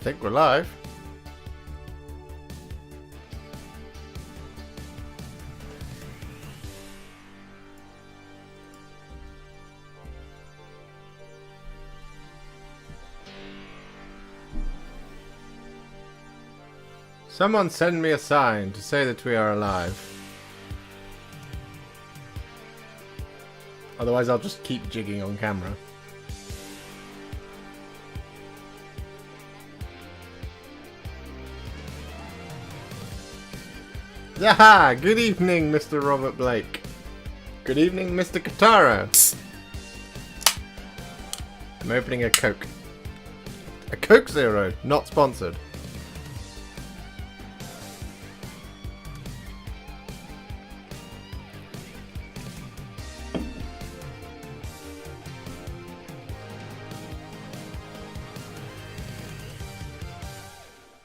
think we're live. Someone send me a sign to say that we are alive. Otherwise I'll just keep jigging on camera. Yaha! Good evening, Mr. Robert Blake. Good evening, Mr. Katara. I'm opening a Coke. A Coke Zero, not sponsored.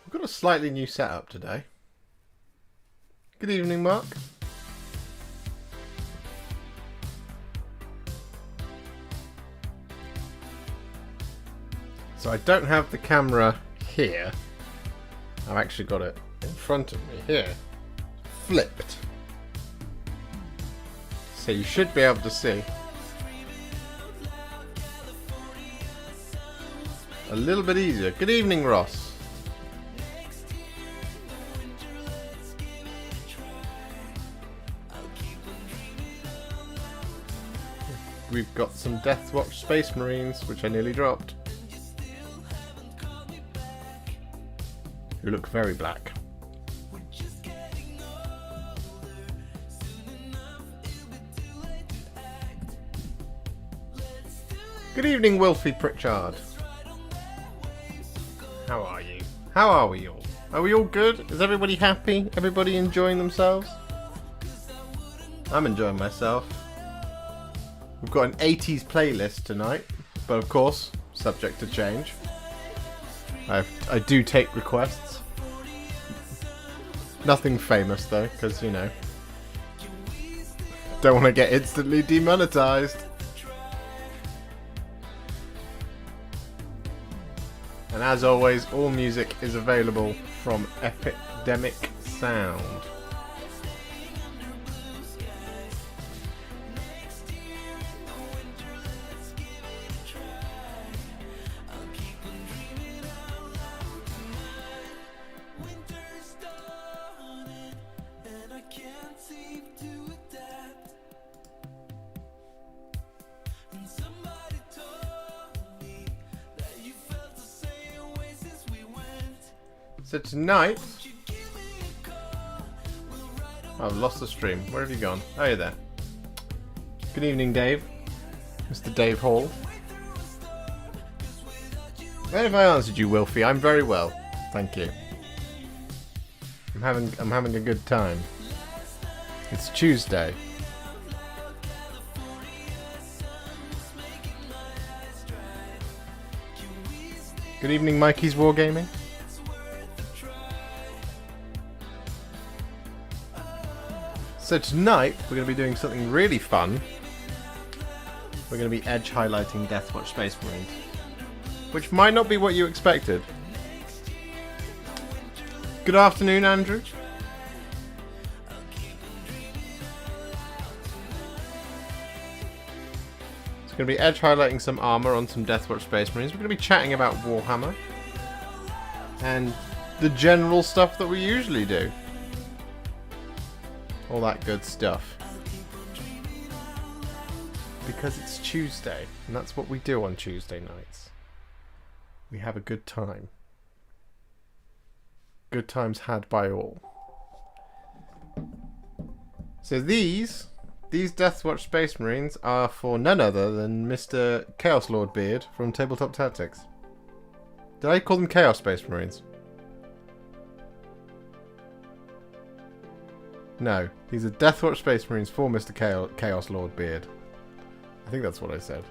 We've got a slightly new setup today. Good evening, Mark. So I don't have the camera here. I've actually got it in front of me here. Flipped. So you should be able to see. A little bit easier. Good evening, Ross. We've got some Deathwatch Space Marines, which I nearly dropped. Who look very black. Good evening, Wilfie Pritchard. How are you? How are we all? Are we all good? Is everybody happy? Everybody enjoying themselves? I'm enjoying myself. We've got an 80s playlist tonight, but of course, subject to change. I do take requests. Nothing famous though, because, you know, don't want to get instantly demonetized. And as always, all music is available from Epidemic Sound. So tonight, I've lost the stream. Where have you gone? Oh, you're there. Good evening, Dave. Mr. Dave Hall. Where have I answered you, Wilfie? I'm very well, thank you. I'm having a good time. It's Tuesday. Good evening, Mikey's Wargaming. So tonight, we're going to be doing something really fun. We're going to be edge highlighting Deathwatch Space Marines. Which might not be what you expected. Good afternoon, Andrew. It's going to be edge highlighting some armor on some Deathwatch Space Marines. We're going to be chatting about Warhammer. And the general stuff that we usually do. All that good stuff. Because it's Tuesday, and that's what we do on Tuesday nights. We have a good time. Good times had by all. So these Deathwatch Space Marines are for none other than Mr. Chaos Lord Beard from Tabletop Tactics. Did I call them Chaos Space Marines? No, these are Deathwatch Space Marines for Mr. Chaos Lord Beard. I think that's what I said.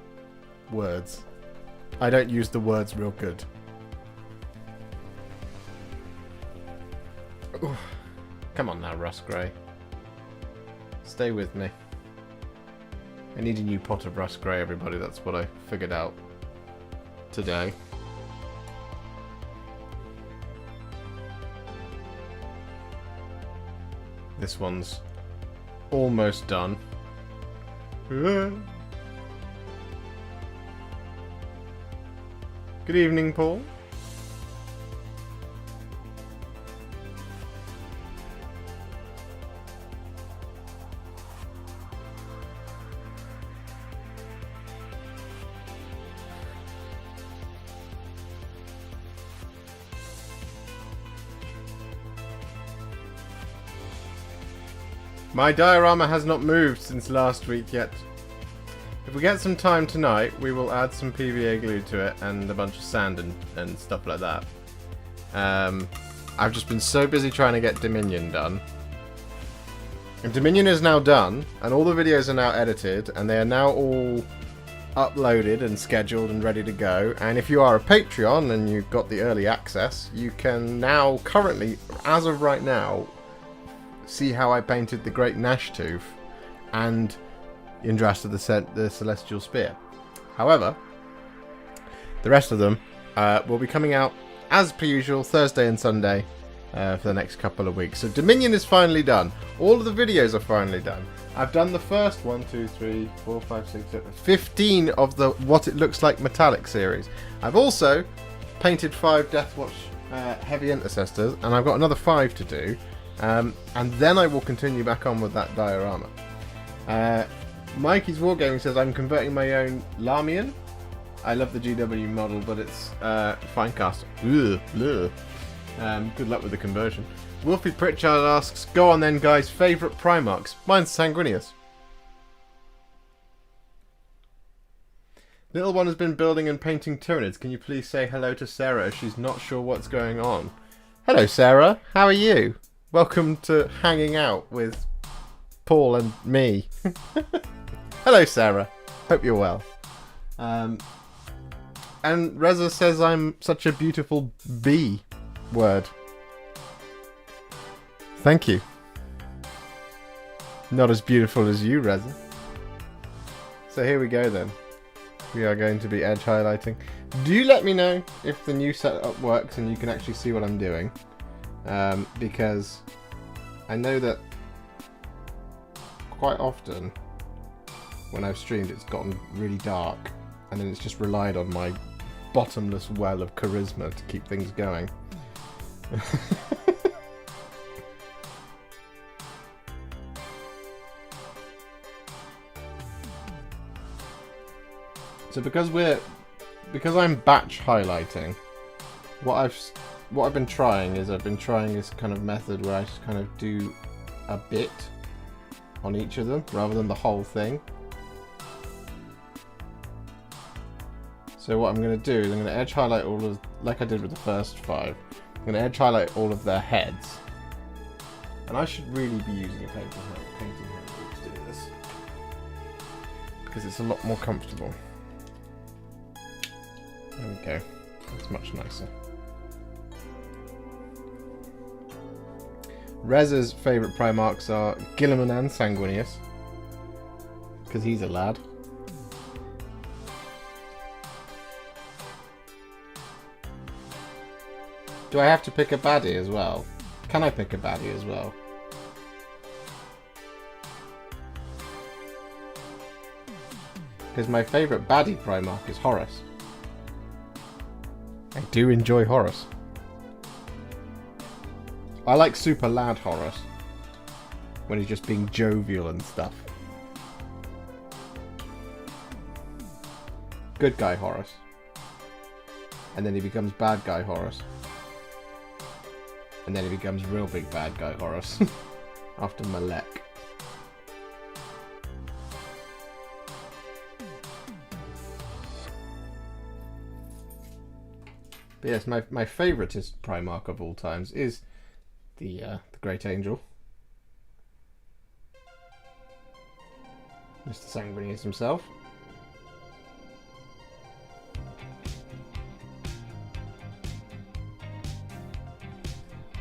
Words. I don't use the words real good. Ooh. Come on now, Russ Grey. Stay with me. I need a new pot of Russ Grey, everybody. That's what I figured out today. this one's almost done. Good evening, Paul. My diorama has not moved since last week yet. If we get some time tonight, we will add some PVA glue to it and a bunch of sand and stuff like that. I've just been so busy trying to get Dominion done. And Dominion is now done, and all the videos are now edited, and they are now all uploaded and scheduled and ready to go. And if you are a Patreon and you've got the early access, you can now currently, as of right now, see how I painted the Great Gnash Tooth and Indrast of the Celestial Spear. However, the rest of them will be coming out as per usual Thursday and Sunday for the next couple of weeks. So Dominion is finally done. All of the videos are finally done. I've done the first 15 of the What It Looks Like Metallic series. I've also painted 5 Deathwatch Heavy Intercessors, and I've got another 5 to do. And then I will continue back on with that diorama. Mikey's Wargaming says, I'm converting my own Lamian. I love the GW model, but it's Finecast. Good luck with the conversion. Wolfie Pritchard asks, go on then guys, favourite Primarchs? Mine's Sanguinius. Little one has been building and painting Tyranids. Can you please say hello to Sarah as she's not sure what's going on? Hello Sarah, how are you? Welcome to hanging out with Paul and me. Hello, Sarah. Hope you're well. And Reza says I'm such a beautiful bee word. Thank you. Not as beautiful as you, Reza. So here we go then. We are going to be edge highlighting. Do let me know if the new setup works and you can actually see what I'm doing. Because I know that quite often when I've streamed it's gotten really dark and then it's just relied on my bottomless well of charisma to keep things going. So because I'm batch highlighting, what I've been trying is this kind of method where I just kind of do a bit on each of them rather than the whole thing. So what I'm going to do is I'm going to edge highlight all of, like I did with the first 5, I'm going to edge highlight all of their heads. And I should really be using a painting hand to do this, because it's a lot more comfortable. There we go. That's much nicer. Reza's favourite Primarchs are Guilliman and Sanguinius, because he's a lad. Do I have to pick a baddie as well? Can I pick a baddie as well? Because my favourite baddie Primarch is Horus. I do enjoy Horus. I like super lad Horus when he's just being jovial and stuff. Good guy Horus. And then he becomes bad guy Horus. And then he becomes real big bad guy Horus. After Malek. But yes, my favouriteest Primarch of all times is the Great Angel. Mr. Sanguinius himself.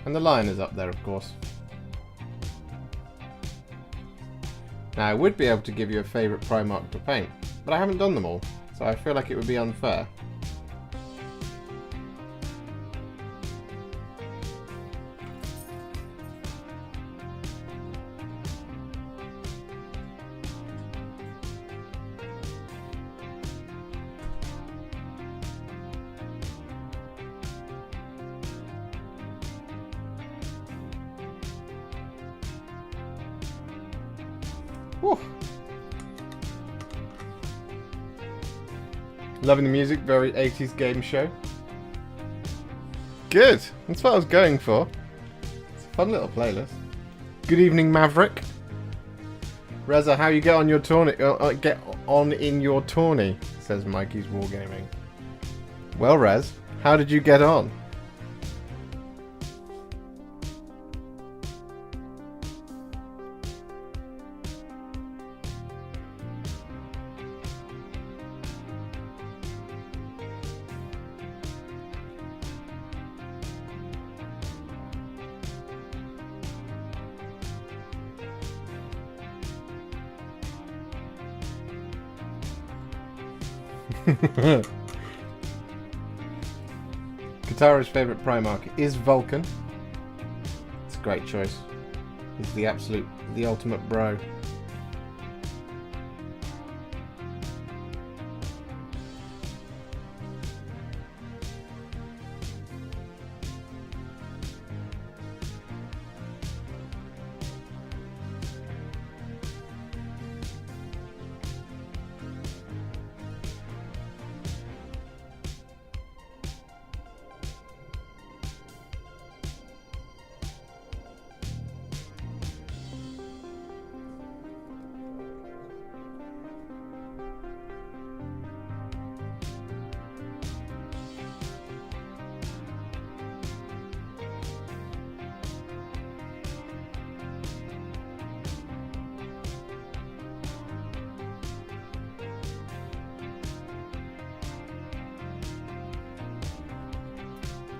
And the lion is up there, of course. Now, I would be able to give you a favourite Primarch to paint, but I haven't done them all, so I feel like it would be unfair. Whew. Loving the music, very 80s game show. Good, that's what I was going for. It's a fun little playlist. Good evening, Maverick. Reza, how you get on your tourney? Get on in your tourney, says Mikey's Wargaming. Well, Rez, how did you get on? Katara's favourite Primarch is Vulcan. It's a great choice. He's the ultimate bro.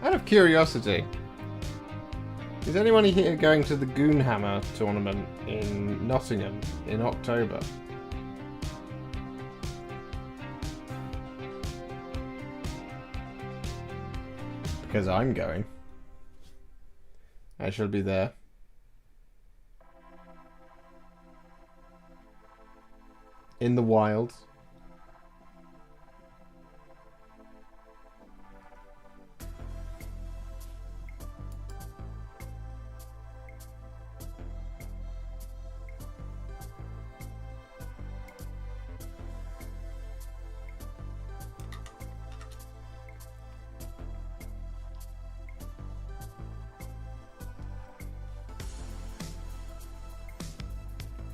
Out of curiosity, is anyone here going to the Goonhammer tournament in Nottingham in October? Because I'm going. I shall be there. In the wilds.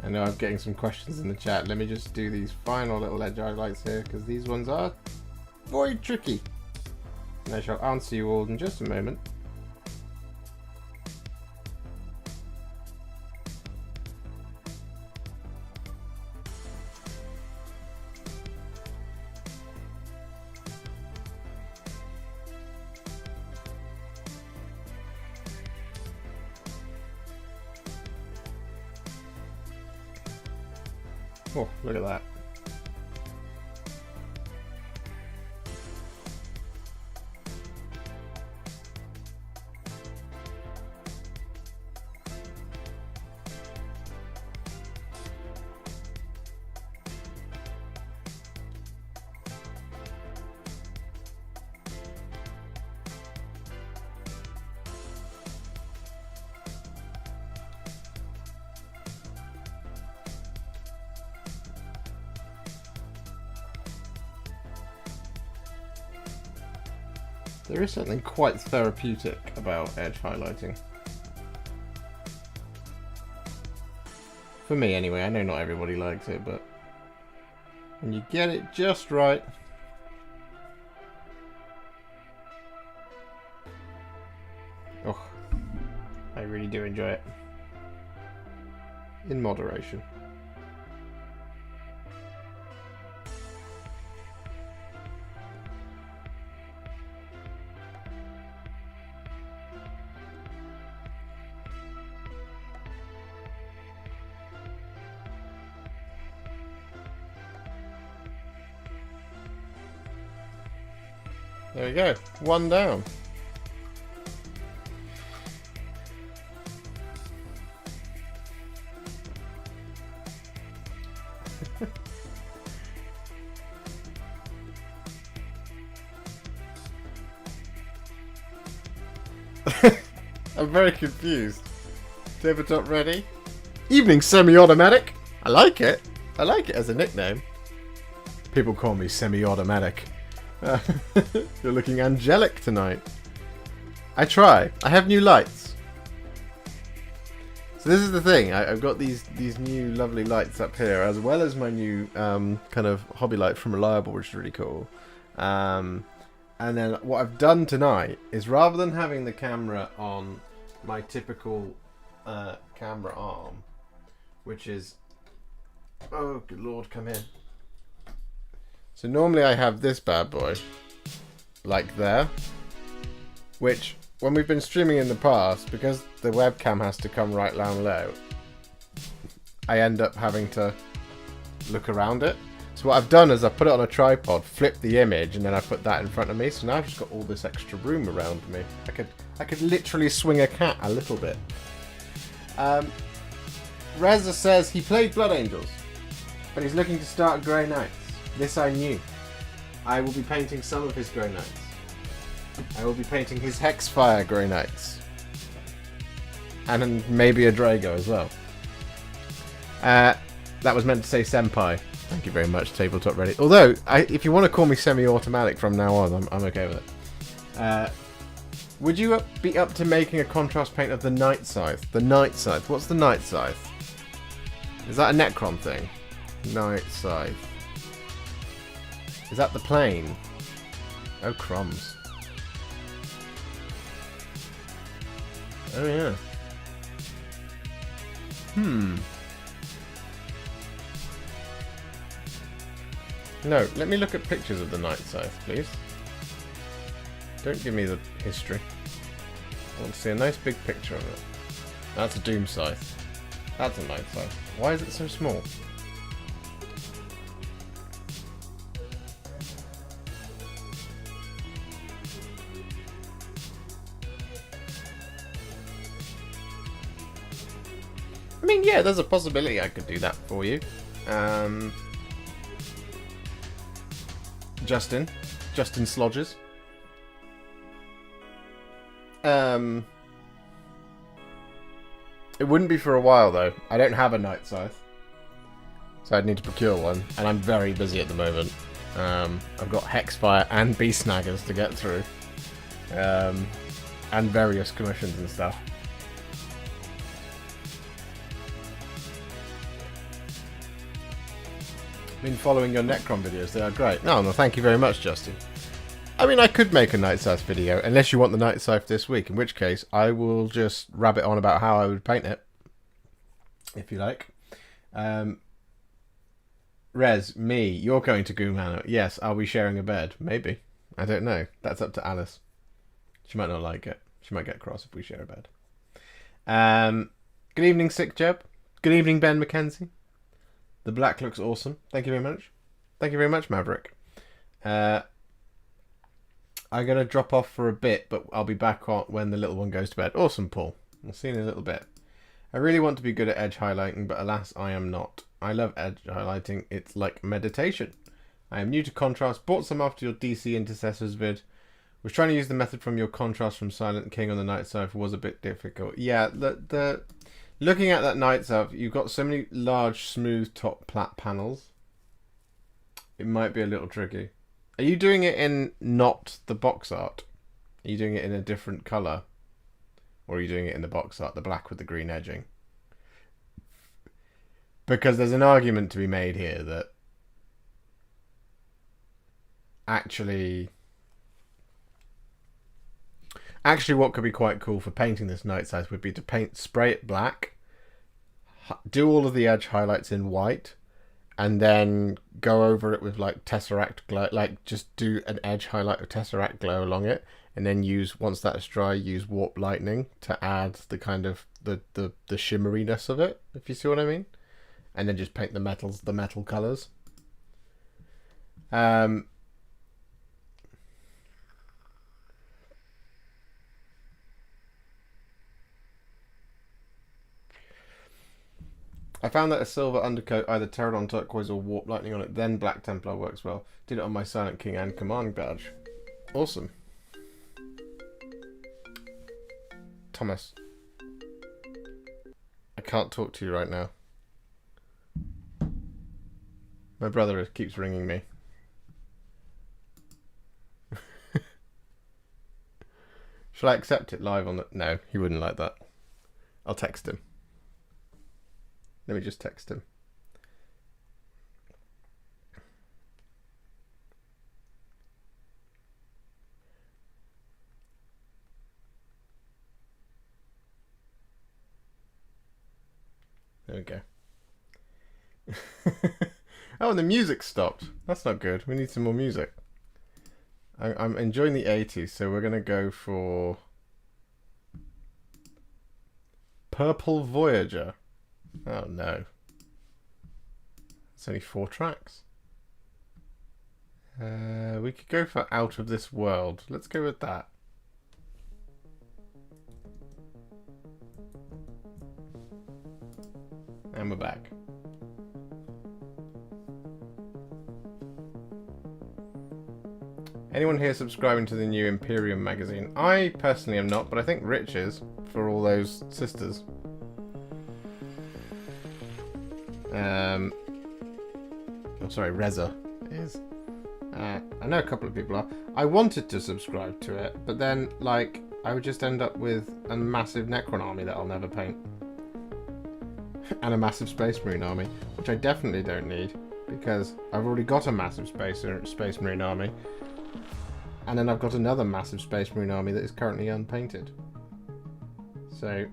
I know I'm getting some questions in the chat. Let me just do these final little edge highlights here, because these ones are very tricky. And I shall answer you all in just a moment. Oh, look at that. There is something quite therapeutic about edge highlighting. For me anyway, I know not everybody likes it, but when you get it just right. Oh, I really do enjoy it. In moderation. There we go, one down. I'm very confused. Tabletop ready? Evening semi-automatic. I like it. I like it as a nickname. People call me semi-automatic. You're looking angelic tonight. I try. I have new lights. So this is the thing. I've got these new lovely lights up here, as well as my new kind of hobby light from Reliable, which is really cool. And then what I've done tonight is, rather than having the camera on my typical camera arm, which is, oh good lord, come in. So normally I have this bad boy, like there, which when we've been streaming in the past, because the webcam has to come right down low, I end up having to look around it. So what I've done is I put it on a tripod, flipped the image, and then I put that in front of me. So now I've just got all this extra room around me. I could literally swing a cat a little bit. Reza says he played Blood Angels, but he's looking to start Grey Knights. This I knew. I will be painting some of his Grey Knights. I will be painting his Hexfire Grey Knights. And then maybe a Drago as well. That was meant to say Senpai. Thank you very much, Tabletop Reddit. Although, if you want to call me semi-automatic from now on, I'm okay with it. Would you be up to making a contrast paint of the Night Scythe? The Night Scythe. What's the Night Scythe? Is that a Necron thing? Night Scythe. Is that the plane? Oh, crumbs. Oh, yeah. No, let me look at pictures of the Night Scythe, please. Don't give me the history. I want to see a nice big picture of it. That's a Doom Scythe. That's a Night Scythe. Why is it so small? I mean, yeah, there's a possibility I could do that for you. Justin Slodges. It wouldn't be for a while though. I don't have a Night Scythe, so I'd need to procure one, and I'm very busy at the moment. I've got Hexfire and Beast Snaggers to get through, and various commissions and stuff. Been following your Necron videos, they are great. No, thank you very much, Justin. I mean, I could make a Night Scythe video, unless you want the Night Scythe this week, in which case I will just rabbit on about how I would paint it, if you like. Rez, me, you're going to Goom Manor. Yes, are we sharing a bed? Maybe. I don't know. That's up to Alice. She might not like it. She might get cross if we share a bed. Good evening, Sick Jeb. Good evening, Ben McKenzie. The black looks awesome. Thank you very much. Thank you very much, Maverick. I'm going to drop off for a bit, but I'll be back on when the little one goes to bed. Awesome, Paul. We'll see you in a little bit. I really want to be good at edge highlighting, but alas, I am not. I love edge highlighting. It's like meditation. I am new to contrast. Bought some after your DC Intercessors vid. Was trying to use the method from your contrast from Silent King on the Night Scythe was a bit difficult. Yeah, the looking at that Night Scythe, you've got so many large, smooth top plat panels. It might be a little tricky. Are you doing it in not the box art? Are you doing it in a different colour? Or are you doing it in the box art, the black with the green edging? Because there's an argument to be made here that actually what could be quite cool for painting this Night Scythe would be to spray it black, do all of the edge highlights in white, and then go over it with like Tesseract glow, like just do an edge highlight of Tesseract glow along it, and then once that's dry, use Warp Lightning to add the kind of the shimmeriness of it, if you see what I mean, and then just paint the metal colours. I found that a silver undercoat, either Pterodon Turquoise or Warp Lightning on it, then Black Templar works well. Did it on my Silent King and Command badge. Awesome. Thomas. I can't talk to you right now. My brother keeps ringing me. Shall I accept it live on the... No, he wouldn't like that. I'll text him. Let me just text him. There we go. Oh, and the music stopped. That's not good. We need some more music. I'm enjoying the 80s, so we're going to go for Purple Voyager. Oh no. It's only 4 tracks. We could go for Out of This World. Let's go with that. And we're back. Anyone here subscribing to the new Imperium magazine? I personally am not, but I think Rich is, for all those sisters. I'm sorry, Reza is. I know a couple of people are. I wanted to subscribe to it, but then, like, I would just end up with a massive Necron army that I'll never paint. And a massive Space Marine army, which I definitely don't need, because I've already got a massive Space Marine army. And then I've got another massive Space Marine army that is currently unpainted. So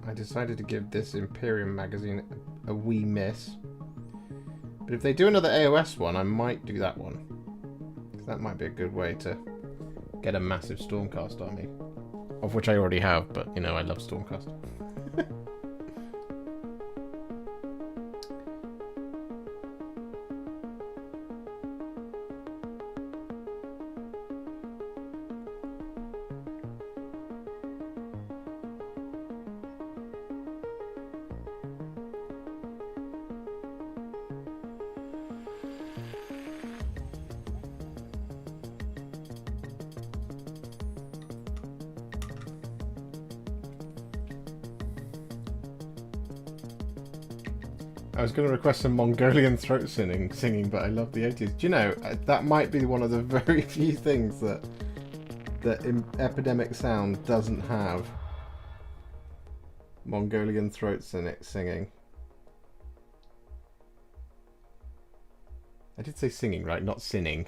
I decided to give this Imperium magazine a wee miss. But if they do another AOS one, I might do that one. Because that might be a good way to get a massive Stormcast army. Of which I already have, but you know, I love Stormcast. I was going to request some Mongolian throat singing, but I love the 80s. Do you know, that might be one of the very few things that Epidemic Sound doesn't have. Mongolian throat singing. I did say singing, right? Not sinning.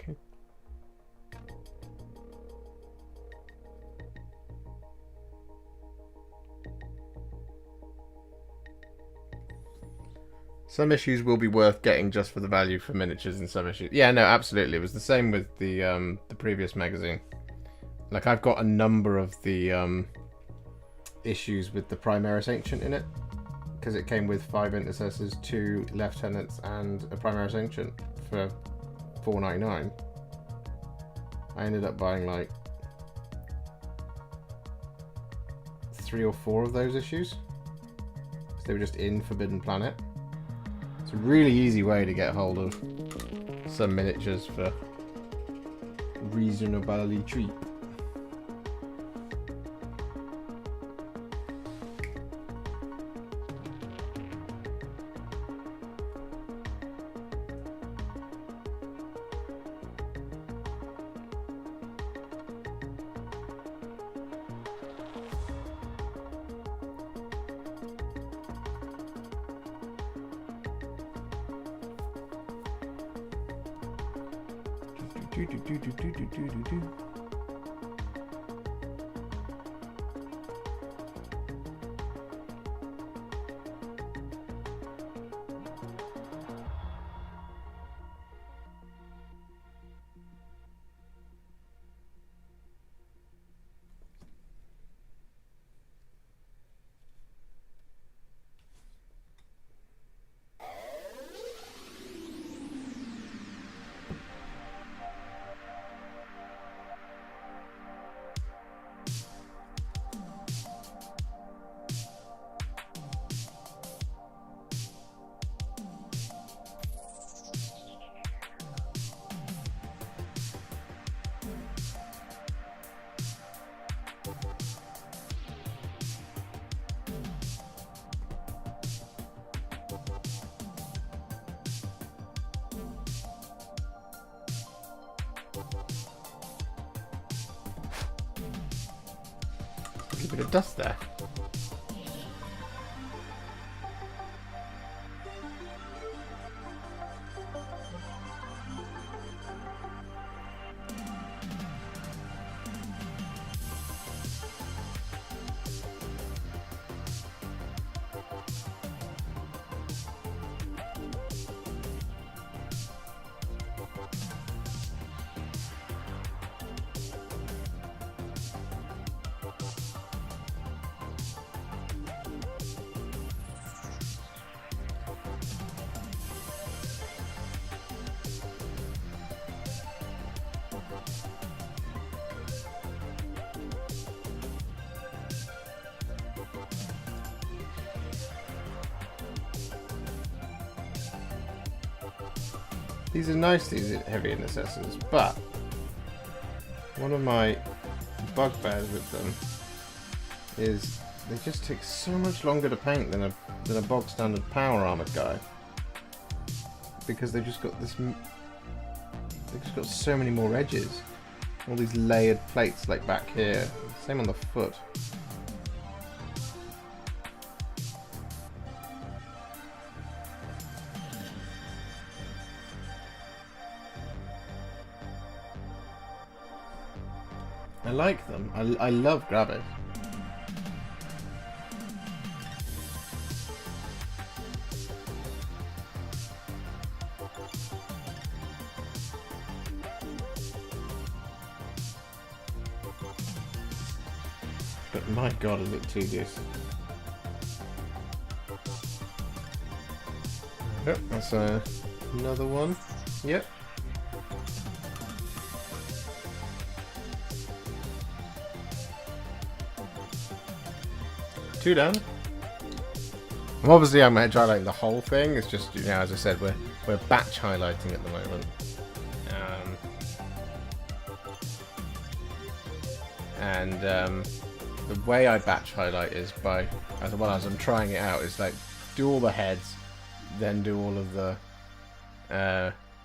Some issues will be worth getting just for the value for miniatures in some issues. Yeah, no, absolutely. It was the same with the previous magazine. Like, I've got a number of the issues with the Primaris Ancient in it, because it came with 5 Intercessors, 2 Lieutenants, and a Primaris Ancient for $4.99. I ended up buying like 3 or 4 of those issues, because they were just in Forbidden Planet. It's a really easy way to get hold of some miniatures for reasonably cheap. a bit of dust there. These are nice, these heavy intercessors, but one of my bugbears with them is they just take so much longer to paint than a bog standard power armored guy, because they've just got so many more edges, all these layered plates like back here. Same on the foot. I like them. I love Gravis. But my god, is it tedious. Yep, that's another one. Yep. Two done. Obviously I'm highlighting the whole thing. It's just, you know, as I said, we're batch highlighting at the moment. The way I batch highlight is by, as well as I'm trying it out, is like do all the heads, then do all of the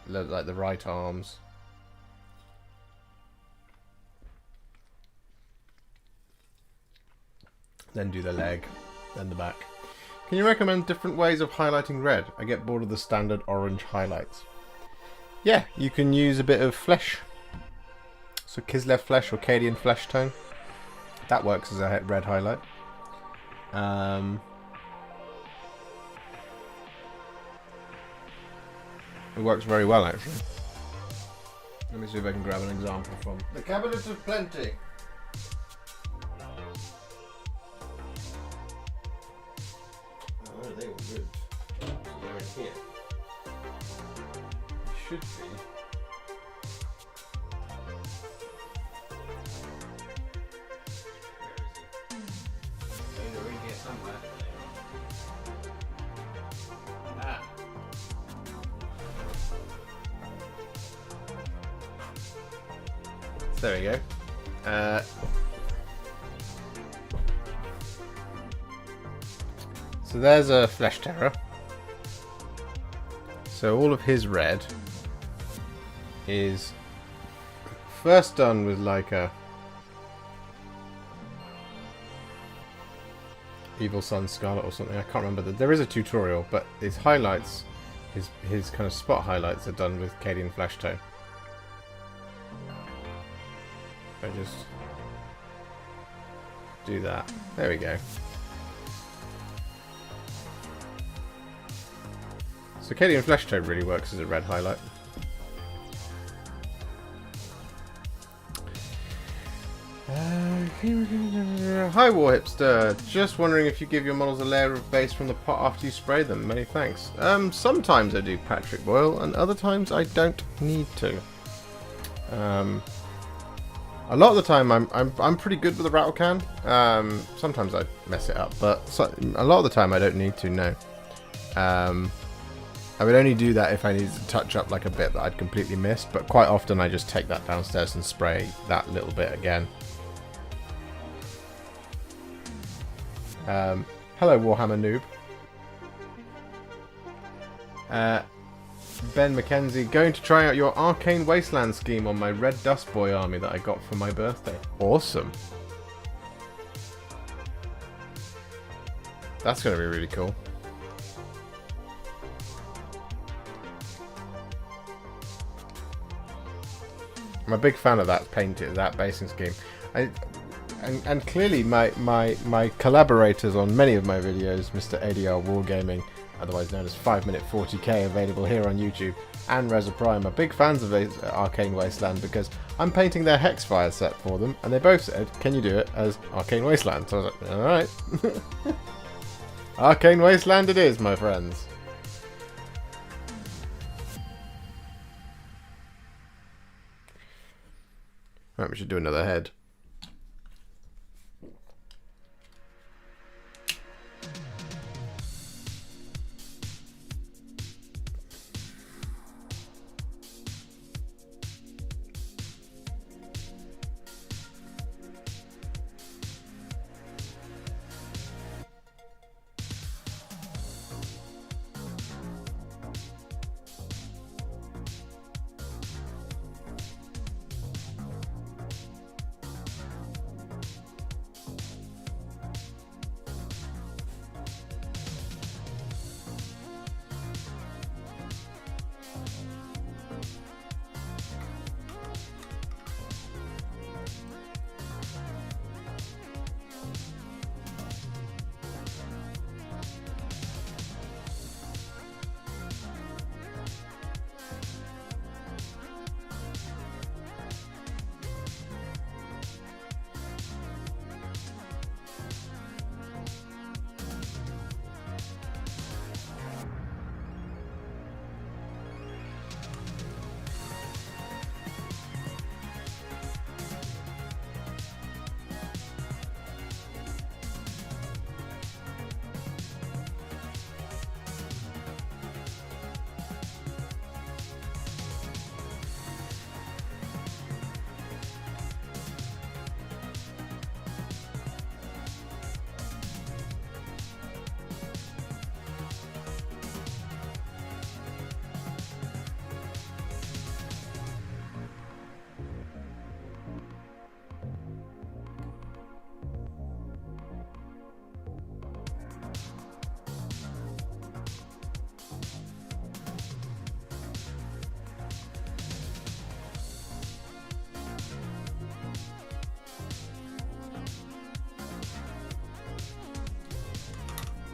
like the right arms. Then do the leg, then the back. Can you recommend different ways of highlighting red? I get bored of the standard orange highlights. Yeah, you can use a bit of flesh. So Kislev flesh or Cadian flesh tone. That works as a red highlight. It works very well, actually. Let me see if I can grab an example from the Cabinet of Plenty. They were good. So they're in here. It should be. Where is it? They're in here somewhere. Ah. So there we go. So there's a Flesh Terror. So all of his red is first done with like a Evil Sun Scarlet or something. I can't remember. There is a tutorial, but his highlights, his kind of spot highlights are done with Cadian Flesh Tone. I just do that. There we go. So Cadian Flesh Tone really works as a red highlight. Hi Warhipster, just wondering if you give your models a layer of base from the pot after you spray them. Many thanks. Sometimes I do, Patrick Boyle, and other times I don't need to. A lot of the time I'm pretty good with the rattle can. Sometimes I mess it up, but a lot of the time I don't need to. No. I would only do that if I needed to touch up like a bit that I'd completely missed, but quite often I just take that downstairs and spray that little bit again. Hello Warhammer noob. Ben McKenzie, going to try out your Arcane Wasteland scheme on my Red Dust Boy army that I got for my birthday. Awesome. That's going to be really cool. I'm a big fan of that that basing scheme. And clearly my collaborators on many of my videos, Mr. ADR Wargaming, otherwise known as 5 Minute 40k, available here on YouTube, and Reza Prime, are big fans of Arcane Wasteland because I'm painting their Hexfire set for them, and they both said, can you do it as Arcane Wasteland? So I was like, alright. Arcane Wasteland it is, my friends. Right, we should do another head.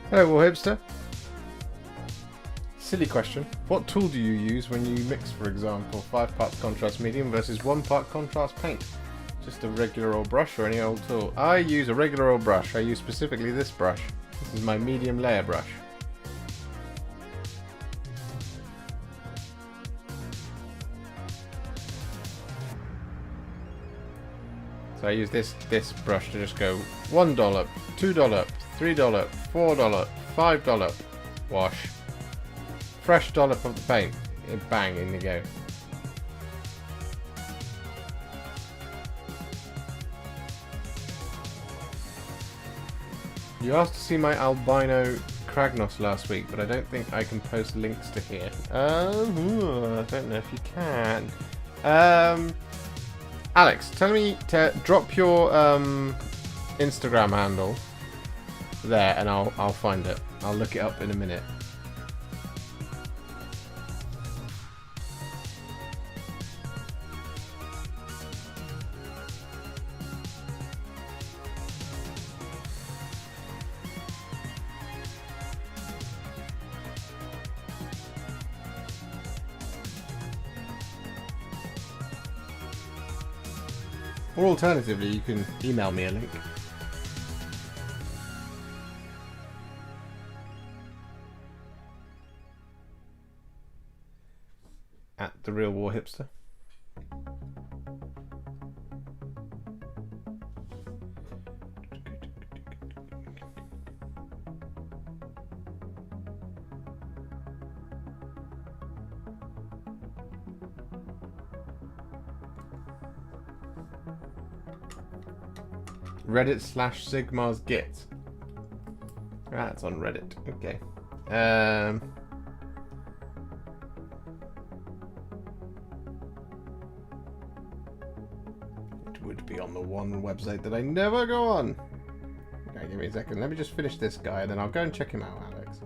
Hello, Warhipster. Silly question. What tool do you use when you mix, for example, 5 parts contrast medium versus 1 part contrast paint? Just a regular old brush or any old tool? I use a regular old brush. I use specifically this brush. This is my medium layer brush. So I use this brush to just go $1, $2, $3, $4, $5, wash, fresh dollop of the paint, and bang, in you go. You asked to see my albino Kragnos last week, but I don't think I can post links to here. I don't know if you can. Alex, tell me to drop your Instagram handle there, and I'll find it. I'll look it up in a minute. Or alternatively, you can email me a link. At The Real Warhipster. Reddit/Sigmar's Git. That's on Reddit. Okay. It would be on the one website that I never go on. Okay, give me a second. Let me just finish this guy, and then I'll go and check him out, Alex.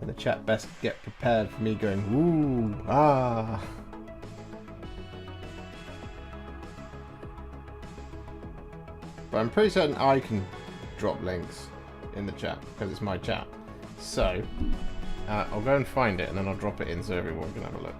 And the chat best get prepared for me going, ooh, ah. But I'm pretty certain I can drop links in the chat, because it's my chat. So, I'll go and find it, and then I'll drop it in so everyone can have a look.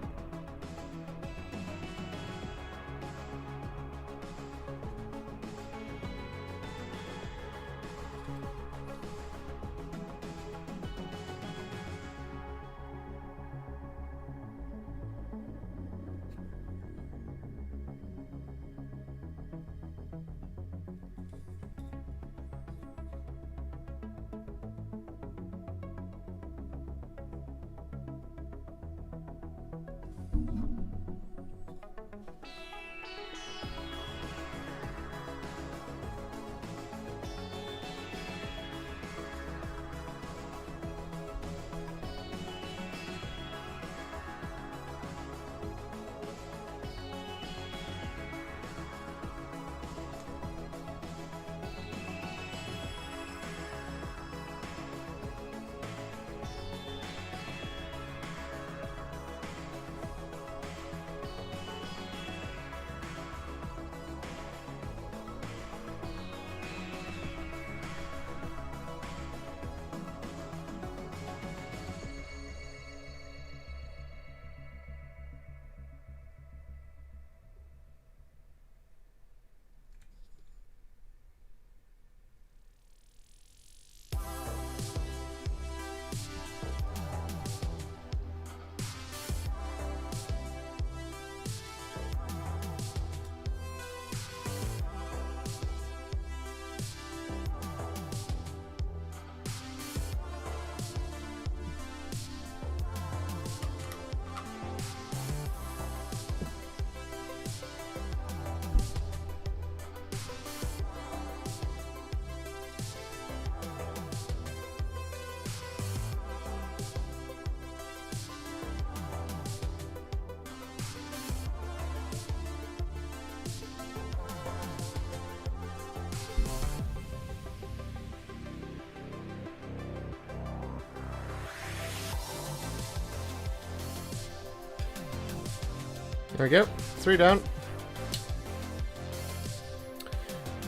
There we go. 3 down.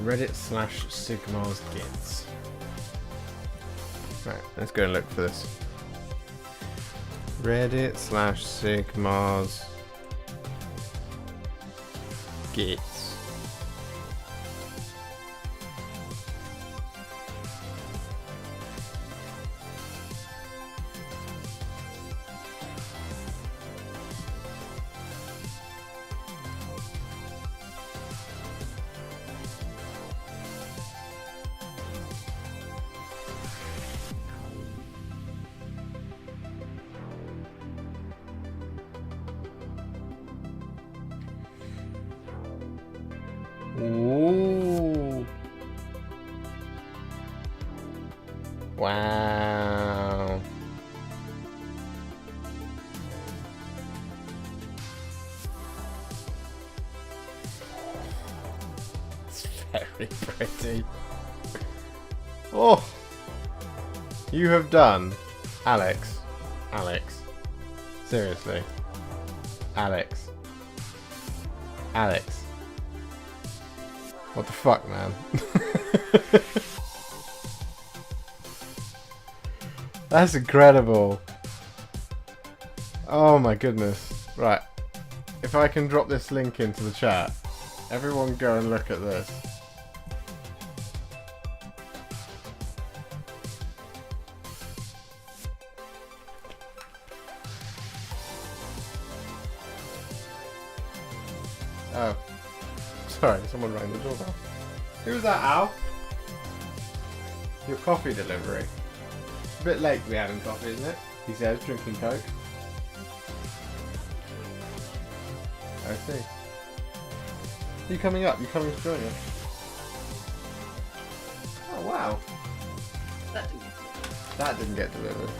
Reddit/Sigmar's Gits. Right, let's go and look for this. Reddit/Sigmar's Gits. Ooh. Wow. It's very pretty. Oh. You have done, Alex. Alex. Seriously. Alex. Alex. What the fuck, man? That's incredible. Oh my goodness. Right. If I can drop this link into the chat, everyone go and look at this. Oh. Sorry, someone rang the doorbell. Who was that, Al? Your coffee delivery. It's a bit late to be having coffee, isn't it? He says, drinking Coke. I see. You coming up? You coming to join us? Oh, wow. That didn't get delivered. Do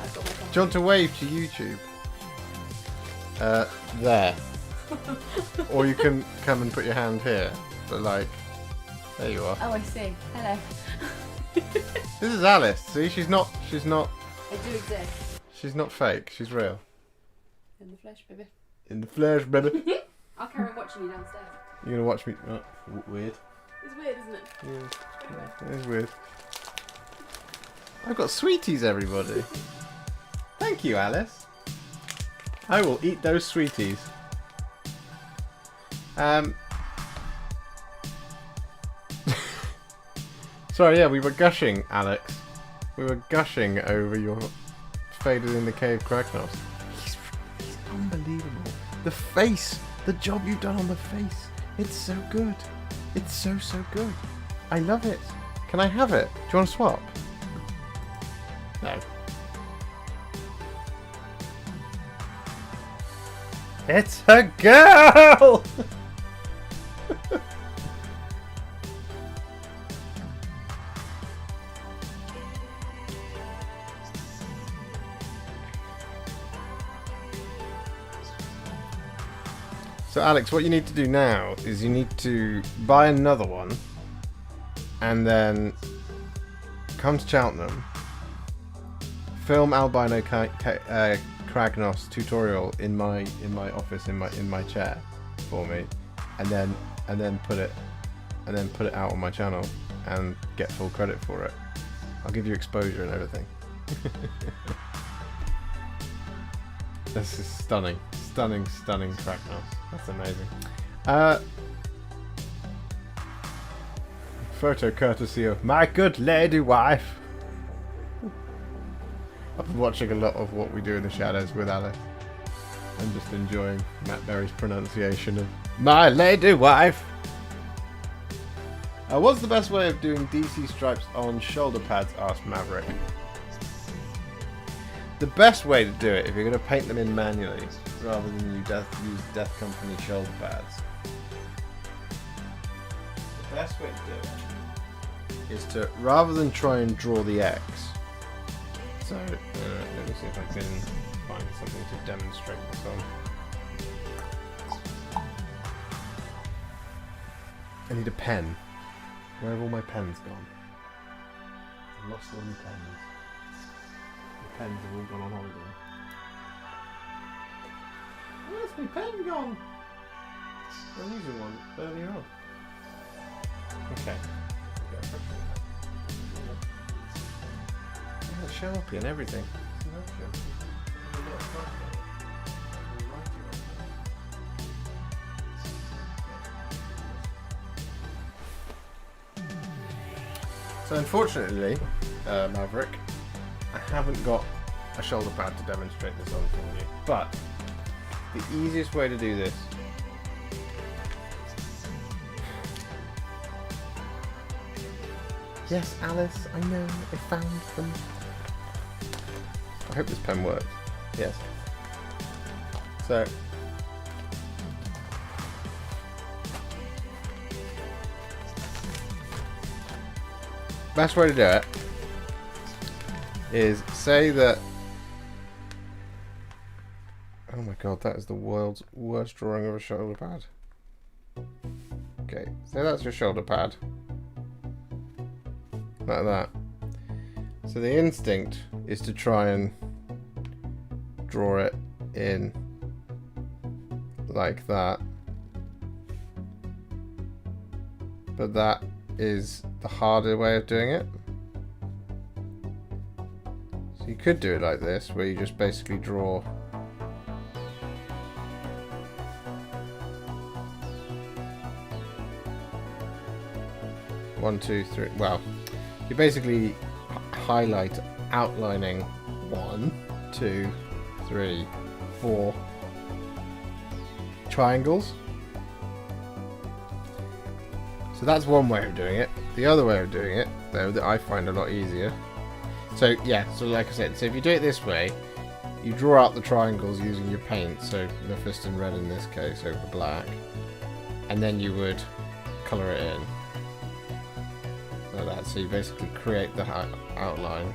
you want to wave to YouTube? There. Or you can come and put your hand here. But like, There you are. Oh, I see. Hello. This is Alice. See, she's not. I do exist. She's not fake. She's real. In the flesh, baby. In the flesh, baby. I'll carry on watching you downstairs. You're gonna watch me? Oh, weird. It's weird, isn't it? Yeah, it is weird. I've got sweeties, everybody. Thank you, Alice. I will eat those sweeties. Sorry, yeah, we were gushing, Alex. We were gushing over your faded in the cave Kragnos. He's unbelievable. The face, the job you've done on the face. It's so good. It's so good. I love it. Can I have it? Do you want to swap? No. It's a girl! So Alex, what you need to do now is you need to buy another one and then come to Cheltenham, film albino Kragnos tutorial in my office in my chair for me, and then put it out on my channel and get full credit for it. I'll give you exposure and everything. This is stunning Kragnos. That's amazing. Photo courtesy of my good lady wife. I've been watching a lot of What We Do in the Shadows with Alice. I'm just enjoying Matt Berry's pronunciation of my lady wife. What's the best way of doing DC stripes on shoulder pads? Asked Maverick. The best way to do it, if you're going to paint them in manually, rather than use Death Company shoulder pads, the best way to do it is to, rather than try and draw the X, so let me see if I can find something to demonstrate this on. I need a pen. Where have all my pens gone? I've lost all my pens. The pens have all gone on holiday. Where's my pen gone? I'm using one earlier on. Okay. It's Sharpie and everything. So unfortunately, Maverick, I haven't got a shoulder pad to demonstrate this on for you. But the easiest way to do this Yes, Alice, I know, I found them. I hope this pen works. Yes. So, best way to do it is say that, oh my god, that is the world's worst drawing of a shoulder pad. Okay, so that's your shoulder pad. Like that. So the instinct is to try and draw it in like that. But that is the harder way of doing it. So you could do it like this, where you just basically draw one, two, three. Well, you basically highlight outlining 1, 2, 3, 4 triangles. So that's one way of doing it. The other way of doing it, though, that I find a lot easier. So yeah, so like I said, so if you do it this way, you draw out the triangles using your paint, so Mephiston red in this case over black, and then you would colour it in. Like that, so you basically create the outline,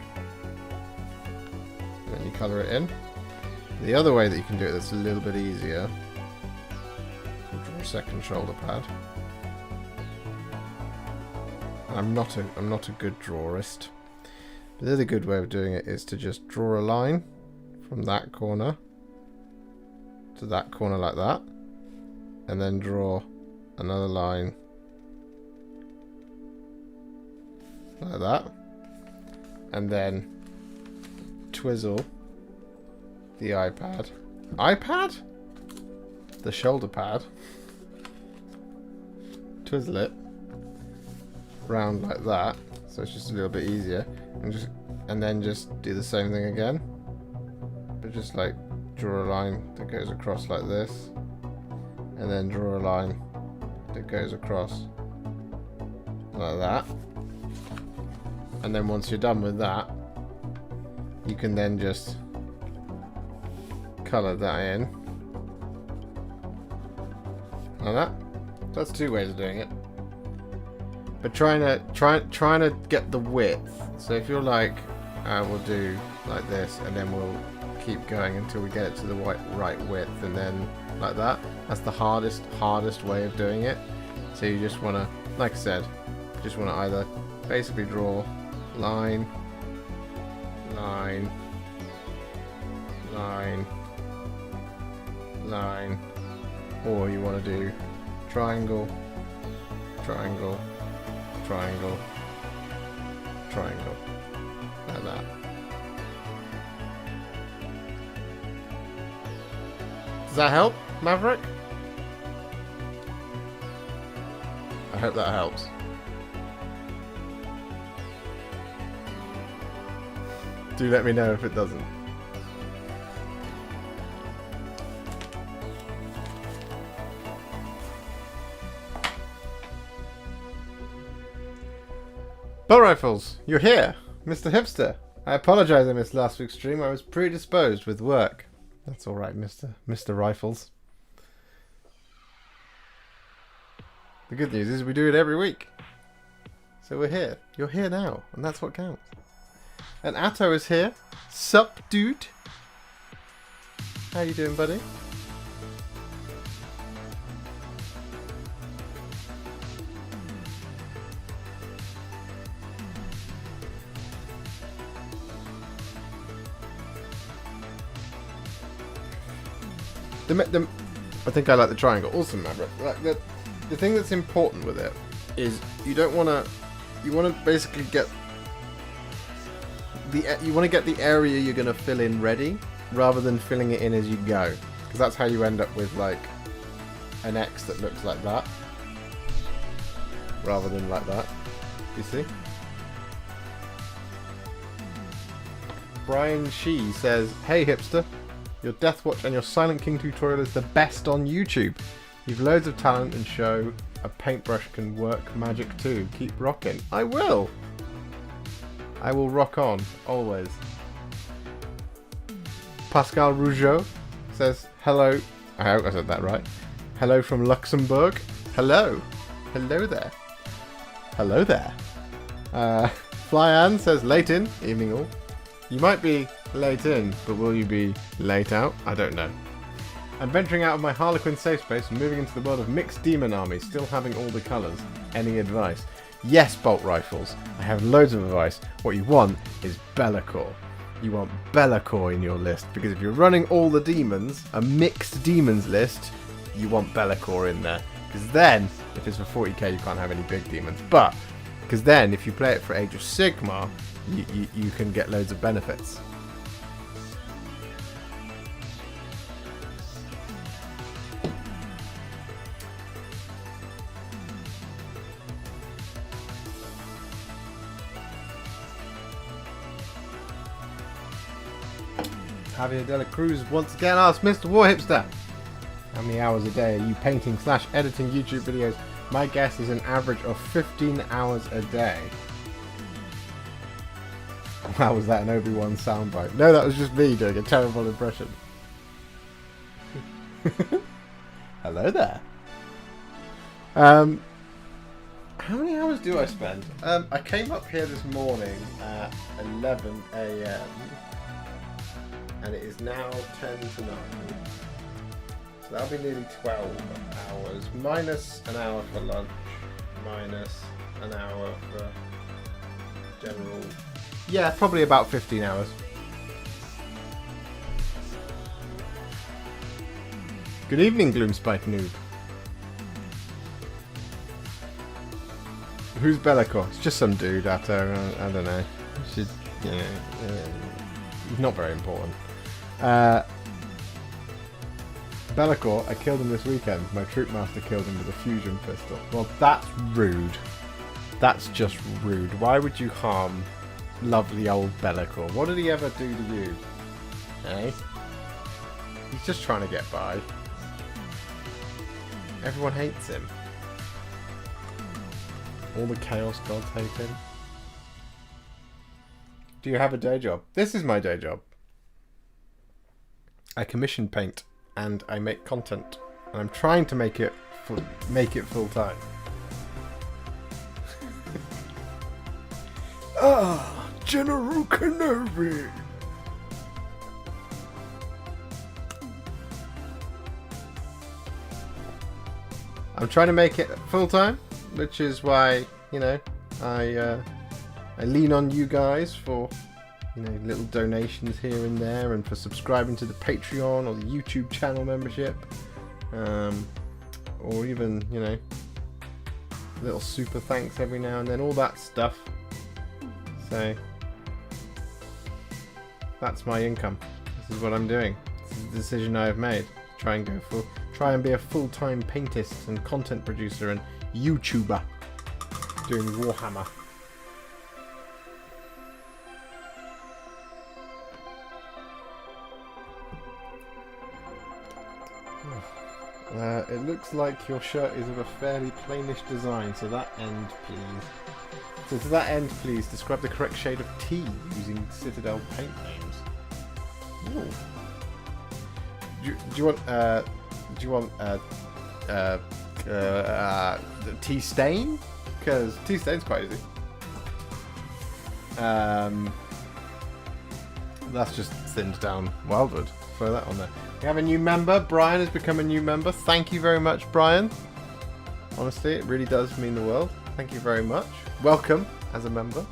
and then you colour it in. The other way that you can do it that's a little bit easier, we'll draw a second shoulder pad. I'm not a good drawerist. But the other good way of doing it is to just draw a line from that corner to that corner like that, and then draw another line like that, and then twizzle the iPad? The shoulder pad. Twizzle it round like that, so it's just a little bit easier, and then just do the same thing again, but just like draw a line that goes across like this, and then draw a line that goes across like that, and then once you're done with that, you can then just colour that in like that. That's two ways of doing it. But trying to get the width. So if you're like, we'll do like this, and then we'll keep going until we get it to the right width, and then like that. That's the hardest way of doing it. So you just want to, like I said, just want to either basically draw line, line, line, line, or you want to do triangle, triangle, triangle, triangle, like that. Does that help, Maverick? I hope that helps. Do let me know if it doesn't. Bolt Rifles, you're here, Mr. Hipster. I apologise I missed last week's stream. I was predisposed with work. That's all right, Mr. Rifles. The good news is we do it every week. So we're here. You're here now, and that's what counts. And Atto is here. Sup, dude? How you doing, buddy? I think I like the triangle. Awesome, Maverick. Like the thing that's important with it is you don't want to. You want to basically get the area you're going to fill in ready, rather than filling it in as you go, because that's how you end up with like an X that looks like that, rather than like that. You see? Brian Shee says, "Hey hipster. Your Deathwatch and your Silent King tutorial is the best on YouTube. You've loads of talent and show a paintbrush can work magic too. Keep rocking." I will. I will rock on, always. Pascal Rougeau says, "Hello." I hope I said that right. "Hello from Luxembourg." Hello. Hello there. Hello there. Flyan says, "Late in. Evening all. You might be late in, but will you be late out? I don't know. I'm venturing out of my Harlequin safe space and moving into the world of mixed demon armies, still having all the colours. Any advice?" Yes, Bolt Rifles. I have loads of advice. What you want is Be'lakor. You want Be'lakor in your list, because if you're running all the demons, a mixed demons list, you want Be'lakor in there. Because then, if it's for 40k, you can't have any big demons. But, because then, if you play it for Age of Sigmar, you can get loads of benefits. Javier de la Cruz once again asks, "Mr. Warhipster, how many hours a day are you painting / editing YouTube videos?" My guess is an average of 15 hours a day. Wow, was that an Obi-Wan soundbite? No, that was just me doing a terrible impression. Hello there. How many hours do I spend? I came up here this morning at 11 AM. And it is now 10 to 9. So that'll be nearly 12 hours. Minus an hour for lunch. Minus an hour for general. Yeah, probably about 15 hours. Good evening, Gloomspike Noob. Who's Bellicor? It's just some dude out there. I don't know. Should, you know, not very important. Bellicor, I killed him this weekend. My troop master killed him with a fusion pistol. Well, that's rude. That's just rude. Why would you harm lovely old Bellicor? What did he ever do to you? Eh? He's just trying to get by. Everyone hates him. All the Chaos Gods hate him. Do you have a day job? This is my day job. I commission paint and I make content. And I'm trying to make it full time. Ah, General Kenobi. I'm trying to make it full time, which is why, you know, I lean on you guys for, you know, little donations here and there, and for subscribing to the Patreon or the YouTube channel membership, or even, you know, little super thanks every now and then, all that stuff. So that's my income. This is what I'm doing. This is the decision I have made. Try and be a full-time paintist and content producer and YouTuber doing Warhammer. It looks like your shirt is of a fairly plainish design, so that end, please. So to that end, please describe the correct shade of tea using Citadel paint names. Ooh. Do you want tea stain? Because tea stain's quite easy. That's just thinned down Wildwood. Throw that on there. We have a new member. Brian has become a new member. Thank you very much, Brian. Honestly, it really does mean the world. Thank you very much. Welcome as a member.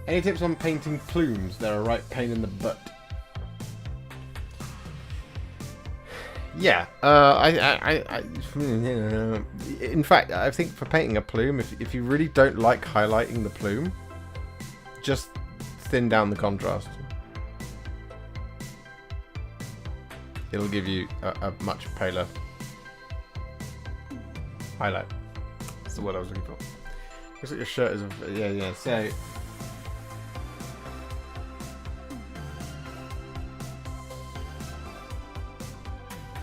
Any tips on painting plumes? They're a right pain in the butt. Yeah, in fact, I think for painting a plume, if you really don't like highlighting the plume, just thin down the contrast. It'll give you a much paler highlight. That's the word I was looking for. Looks like your shirt is yeah. So.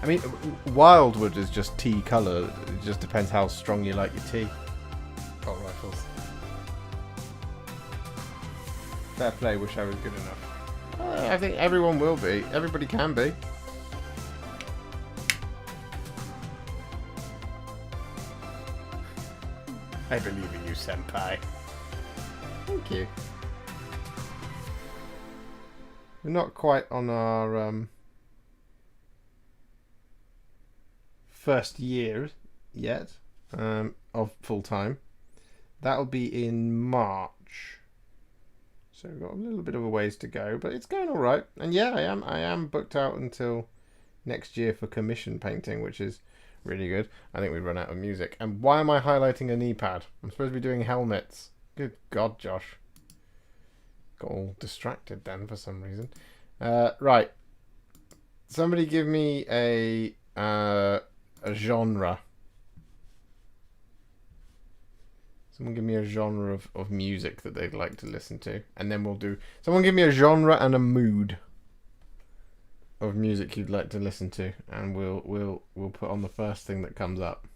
I mean, Wildwood is just tea colour. It just depends how strong you like your tea. Bolt rifles. Fair play, wish I was good enough. I think everyone will be. Everybody can be. I believe in you, senpai. Thank you. We're not quite on our first year yet of full time. That'll be in March, so we've got a little bit of a ways to go, but it's going all right. And yeah, I am booked out until next year for commission painting, which is really good. I think we've run out of music. And why am I highlighting a knee pad? I'm supposed to be doing helmets. Good God, Josh. Got all distracted then for some reason. Right. Somebody give me a genre. Someone give me a genre of music that they'd like to listen to, and then we'll do. Someone give me a genre and a mood of music you'd like to listen to, and we'll put on the first thing that comes up.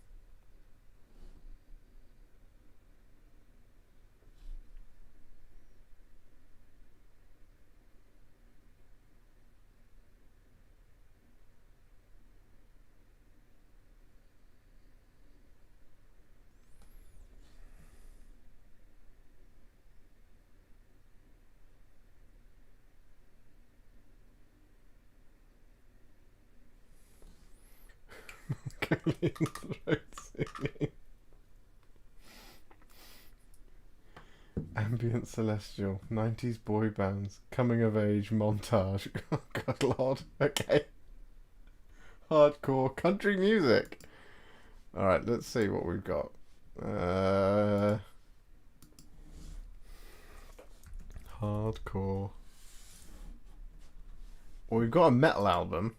Mongolian throat singing. Ambient celestial, 90s boy bands, coming of age montage. Oh god lord. Okay. Hardcore country music. Alright, let's see what we've got. Hardcore. Well, we've got a metal album.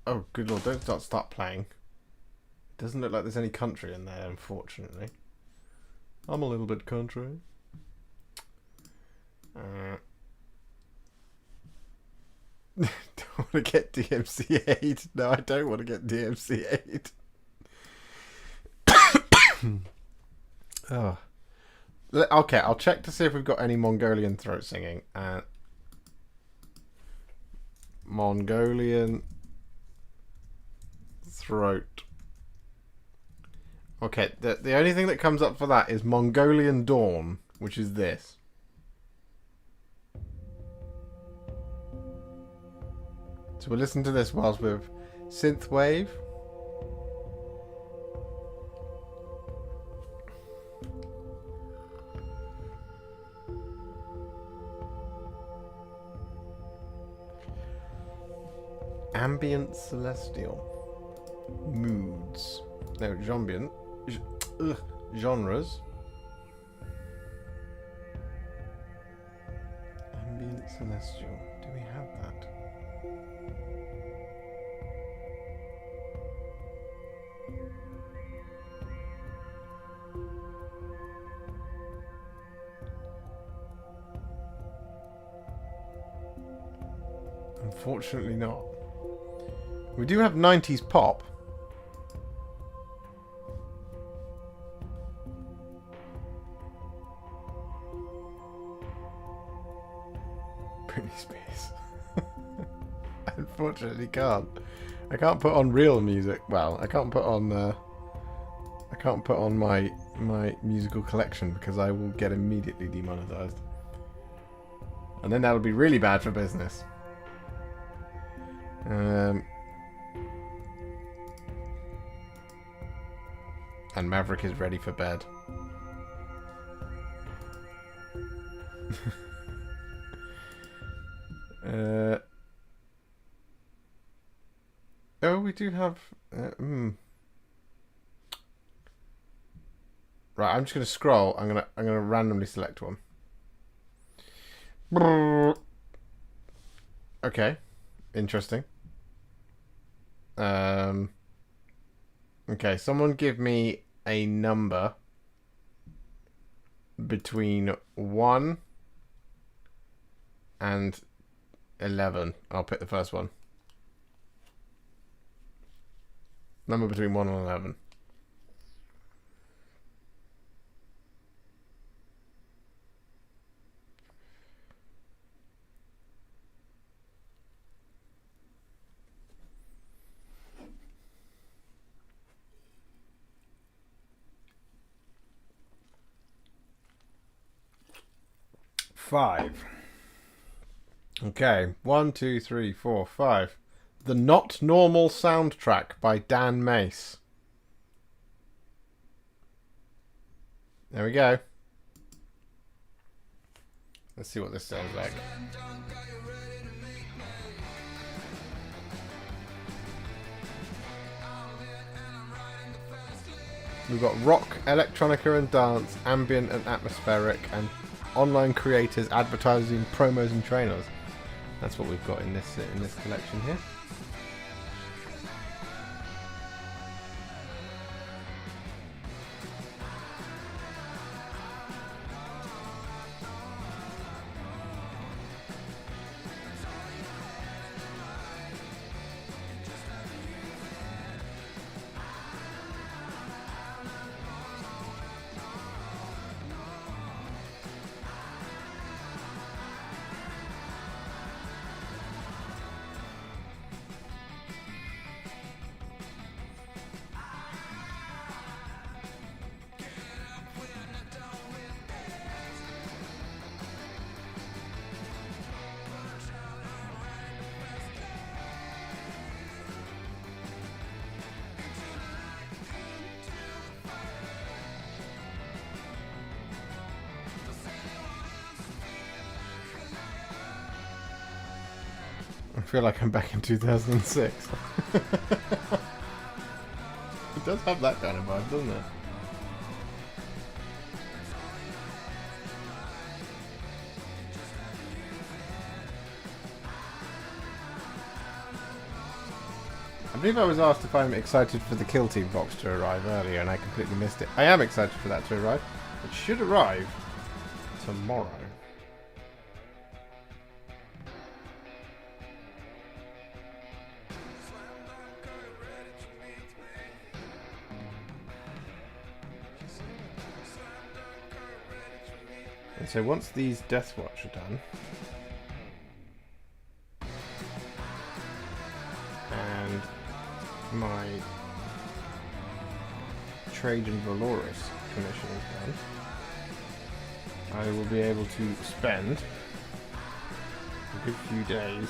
Oh, good lord, don't start playing. It doesn't look like there's any country in there, unfortunately. I'm a little bit country. Don't want to get DMCA'd. No, I don't want to get DMCA'd. Oh. Okay, I'll check to see if we've got any Mongolian throat singing. Mongolian throat. Okay, the only thing that comes up for that is Mongolian Dawn, which is this. So we'll listen to this whilst with synthwave. Ambient celestial moods. No, ambient genres. Ambient celestial. Do we have that? Unfortunately not. We do have 90s pop. Britney Spears. Unfortunately can't. I can't put on real music. Well, I can't put on my musical collection because I will get immediately demonetized. And then that'll be really bad for business. And Maverick is ready for bed. Oh, we do have. Right, I'm just gonna scroll. I'm gonna randomly select one. Okay, interesting. Okay, someone give me a number between 1 and 11. I'll pick the first one. Number between 1 and 11. Five. Okay, 1, 2, 3, 4, 5. The Not Normal soundtrack by Dan Mace. There we go. Let's see what this sounds like. We've got rock, electronica and dance, ambient and atmospheric, and online creators, advertising, promos and trailers. That's what we've got in this collection here. feel like I'm back in 2006. It does have that kind of vibe, doesn't it? I believe I was asked if I'm excited for the Kill Team box to arrive earlier and I completely missed it. I am excited for that to arrive. It should arrive tomorrow. And so once these deathwatch are done, and my Trajan Valoris commission is done, I will be able to spend a good few days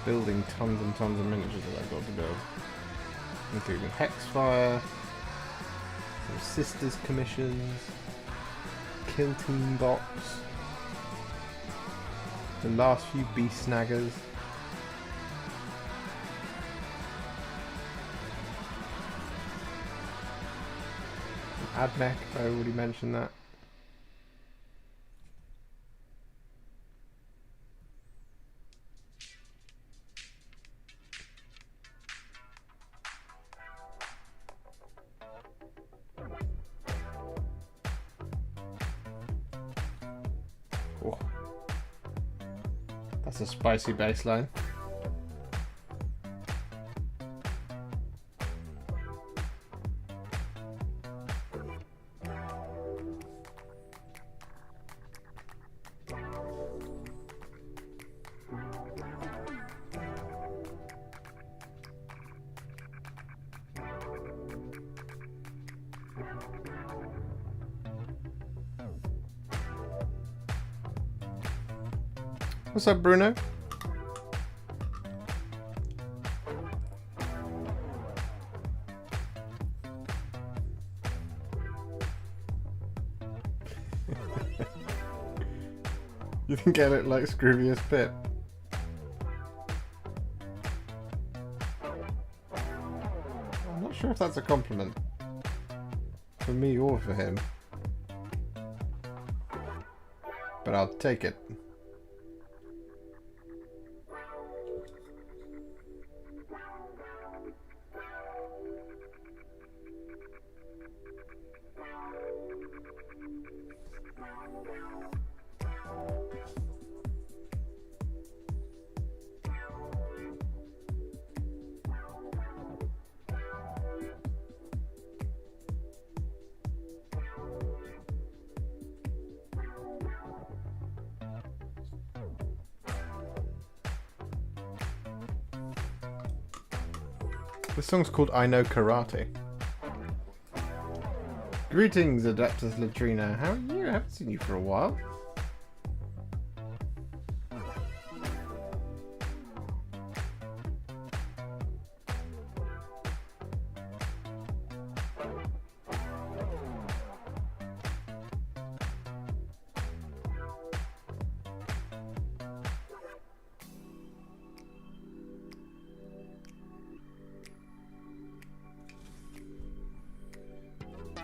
building tons and tons of miniatures that I've got to build, including Hexfire, some Sisters commissions, Kill Team box, the last few Beast Snaggers. Admech, I already mentioned that. Oh. That's a spicy baseline. What's up, Bruno? You think I look like Scroobius Pip? I'm not sure if that's a compliment. For me or for him. But I'll take it. This song's called I Know Karate. Greetings, Adeptus Latrina. How are you? I haven't seen you for a while.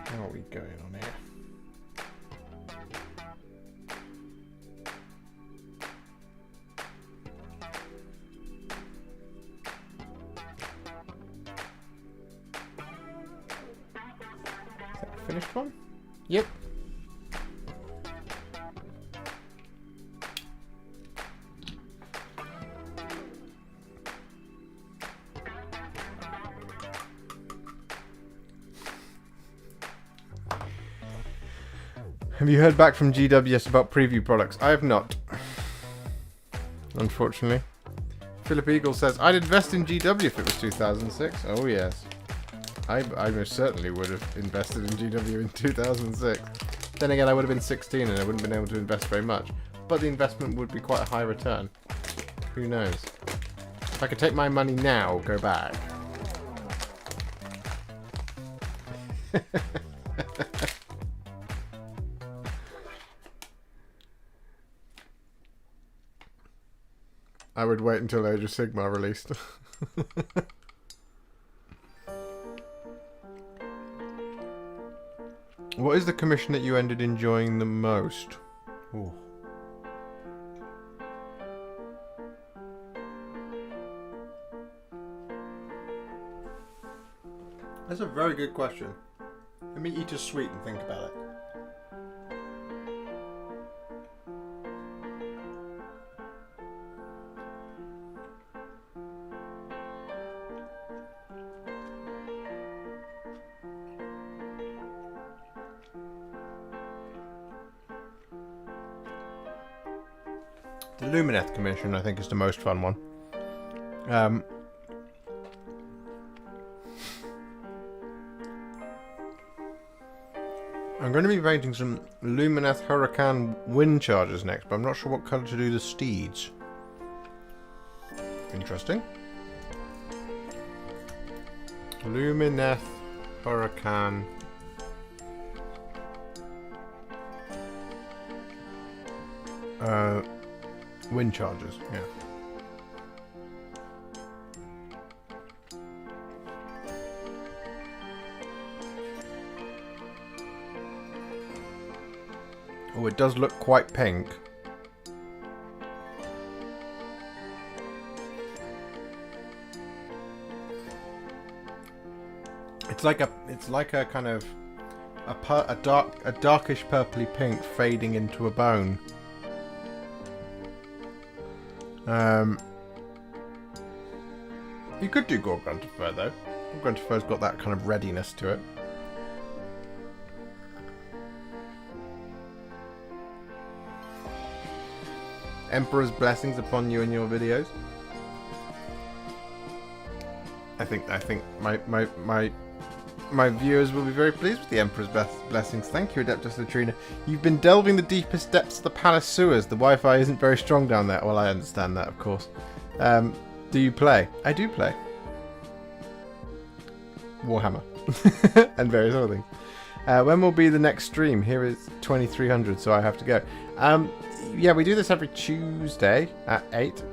How are we going on here? Is that the finished one? Yep. Have you heard back from GWS about preview products? I have not. Unfortunately. Philip Eagle says, I'd invest in GW if it was 2006. Oh yes. I most certainly would have invested in GW in 2006. Then again, I would have been 16 and I wouldn't have been able to invest very much. But the investment would be quite a high return. Who knows? If I could take my money now, go back. I would wait until Age of Sigmar released. What is the commission that you ended enjoying the most? Ooh. That's a very good question. Let me eat a sweet and think about it. The Lumineth commission, I think, is the most fun one. I'm going to be painting some Lumineth Huracan wind chargers next, but I'm not sure what colour to do the steeds. Interesting. Lumineth Huracan. Wind chargers, yeah. Oh, it does look quite pink. It's like a kind of a darkish purpley pink fading into a bone. You could do Gorgonta Fur though. Gorgonta Fur's got that kind of readiness to it. Emperor's blessings upon you and your videos. I think my viewers will be very pleased with the Emperor's blessings. Thank you, Adeptus Latrina. You've been delving the deepest depths of the palace sewers. The Wi-Fi isn't very strong down there. Well, I understand that, of course. Do you play? I do play. Warhammer. And various other things. When will be the next stream? Here is 2300, so I have to go. Yeah, we do this every Tuesday at 8.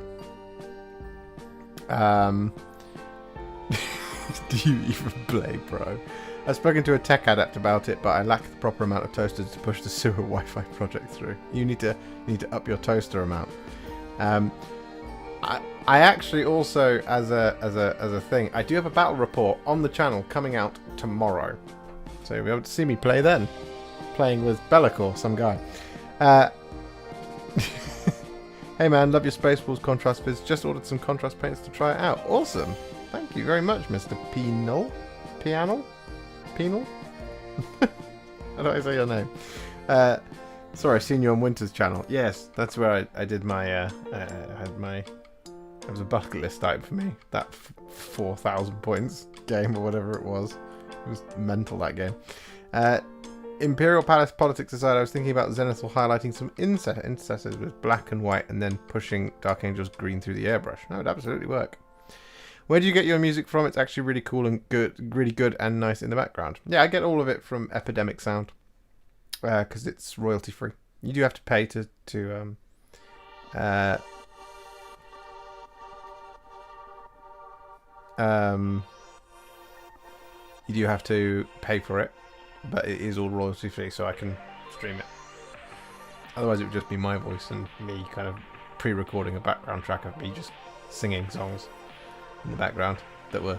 Do you even play, bro? I've spoken to a tech adept about it, but I lack the proper amount of toasters to push the sewer Wi-Fi project through. You need to up your toaster amount. I actually also, as a thing, I do have a battle report on the channel coming out tomorrow, so you'll be able to see me play then, playing with Bellicor, some guy. Hey man, love your Spaceballs contrast viz. Just ordered some contrast paints to try it out. Awesome. Thank you very much, Mr. Penal. Penal? How do I say your name? Sorry, I've seen you on Winter's channel. Yes, that's where I did my, it was a bucket list item for me. That 4,000 points game or whatever it was. It was mental, that game. Imperial Palace politics aside, I was thinking about Zenithal highlighting some intercessors with black and white and then pushing Dark Angel's green through the airbrush. No, it would absolutely work. Where do you get your music from? It's actually really cool and good, really good and nice in the background. Yeah, I get all of it from Epidemic Sound because it's royalty free. You do have to pay to you do have to pay for it, but it is all royalty free, so I can stream it. Otherwise, it would just be my voice and me kind of pre-recording a background track of me just singing songs in the background that were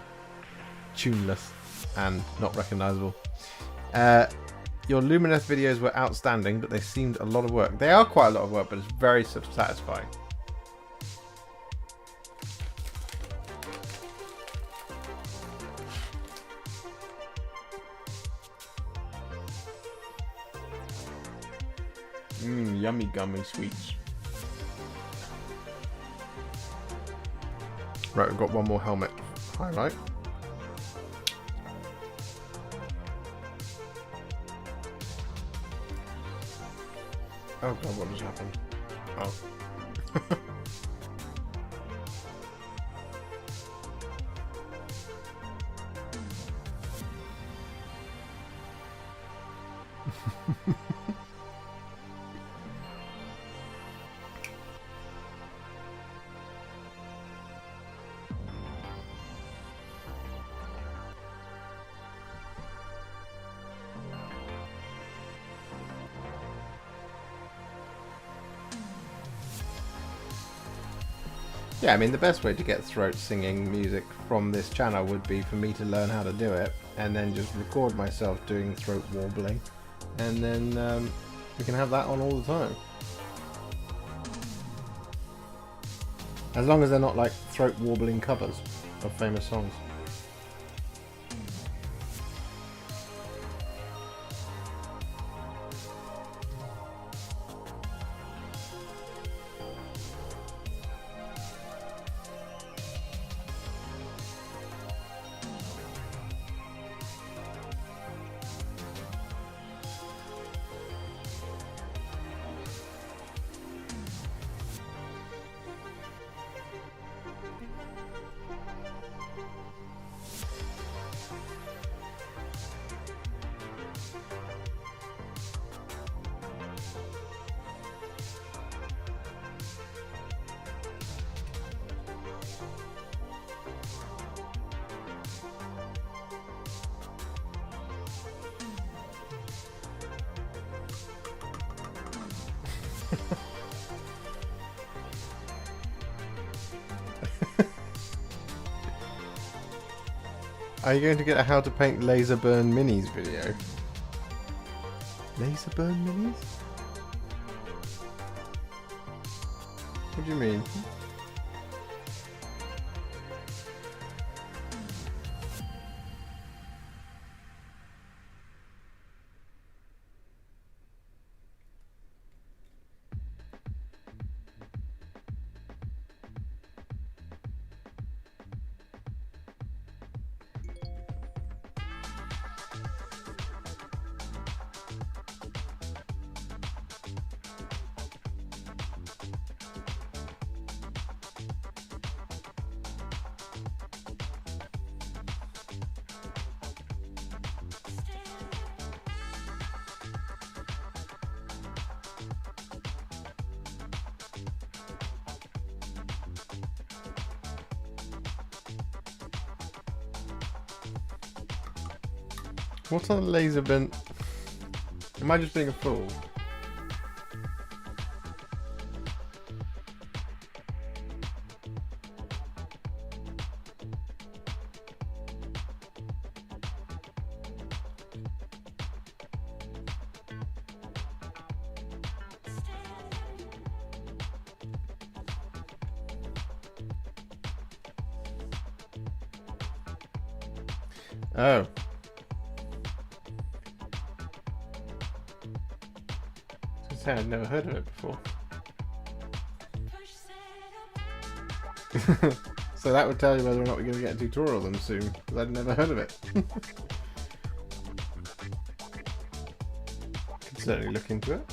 tuneless and not recognizable. Your Lumineth videos were outstanding, but they seemed a lot of work. They are quite a lot of work, but it's very satisfying. Yummy gummy sweets. Right, we've got one more helmet highlight. Oh god, what just happened? Oh. Yeah, I mean, the best way to get throat singing music from this channel would be for me to learn how to do it and then just record myself doing throat warbling, and then we can have that on all the time. As long as they're not like throat warbling covers of famous songs. Are you going to get a how to paint laser burn minis video? Laser burn minis? What do you mean? What's on the laser bin? Am I just being a fool? Oh. I'd never heard of it before. So that would tell you whether or not we're going to get a tutorial of them soon, because I'd never heard of it. Could certainly look into it.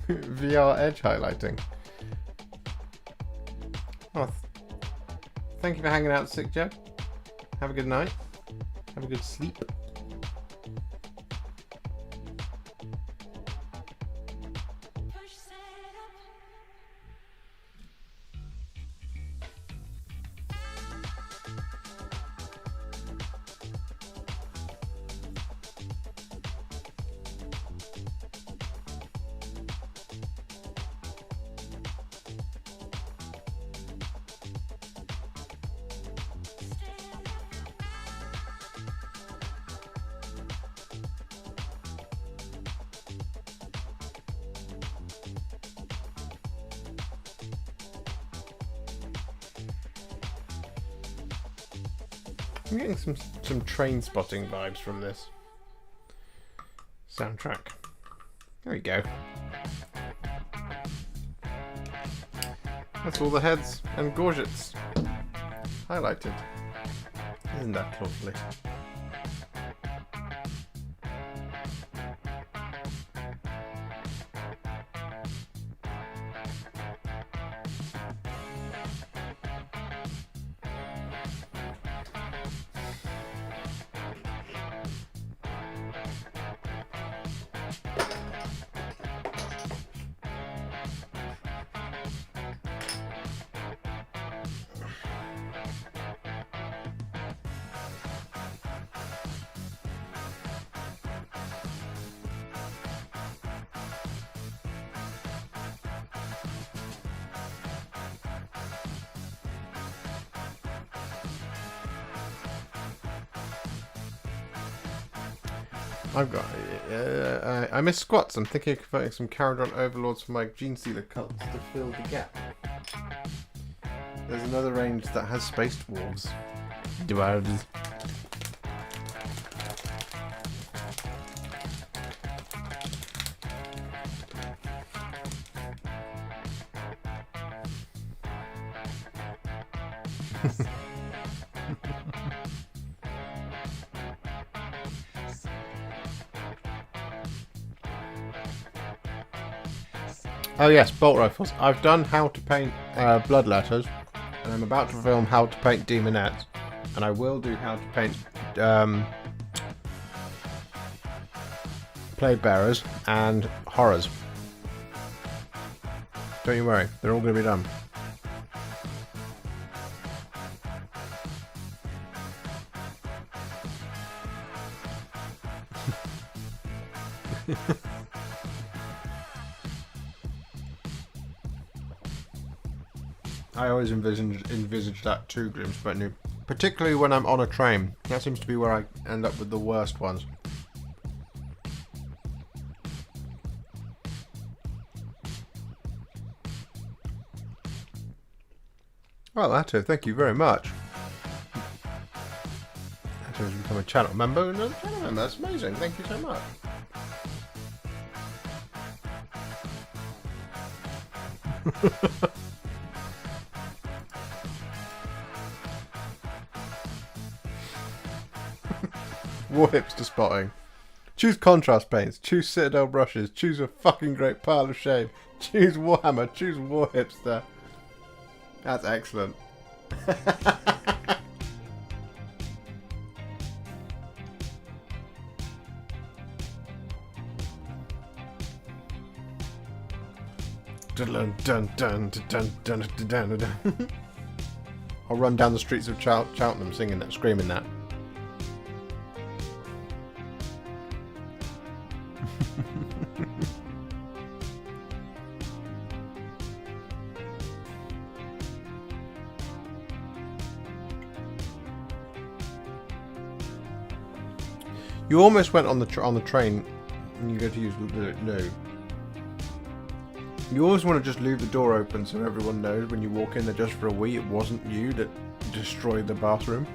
VR edge highlighting. Oh, thank you for hanging out, Sick Joe. Have a good night. Have a good sleep. I'm getting some train spotting vibes from this soundtrack. There we go. That's all the heads and gorgets highlighted. Isn't that lovely? I've got. I miss squats. I'm thinking of converting some Caradron overlords for my gene stealer cults to fill the gap. There's another range that has space dwarves. Dwarves. Oh yes, bolt rifles. I've done how to paint blood letters, and I'm about to film how to paint demonettes, and I will do how to paint plague bearers and horrors. Don't you worry, they're all going to be done. I always envisage that too, Grimspec Noob. Particularly when I'm on a train. That seems to be where I end up with the worst ones. Well, Atto, thank you very much. Atto has become a channel member. Another channel member. That's amazing. Thank you so much. Warhipster spotting. Choose contrast paints. Choose Citadel brushes. Choose a fucking great pile of shade. Choose Warhammer. Choose Warhipster. That's excellent. Dun, dun, dun, dun, dun, dun, dun, dun. I'll run down the streets of Cheltenham singing that, screaming that. You almost went on the train when you go to use the loo. You always want to just leave the door open so everyone knows when you walk in there just for a wee it wasn't you that destroyed the bathroom.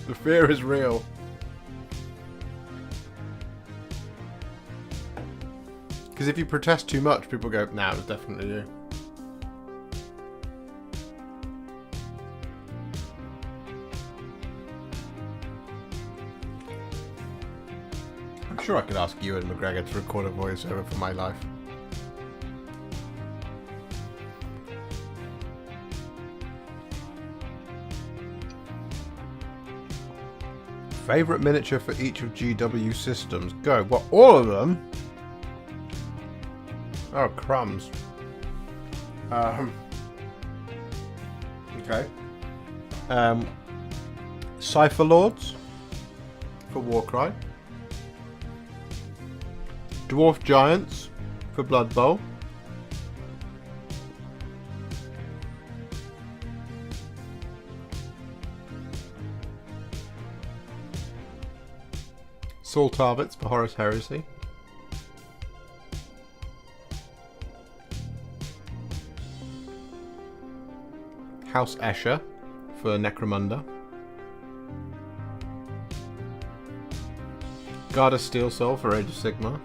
The fear is real. Because if you protest too much, people go, nah, it was definitely you. I'm sure I could ask Ewan McGregor to record a voiceover for my life. Favourite miniature for each of GW systems? Go. What, all of them? Oh, crumbs. Okay. Cypher Lords for Warcry. Dwarf Giants for Blood Bowl. Saul Tarvitz for Horus Heresy. House Escher for Necromunda. Garda Steel Soul for Age of Sigmar.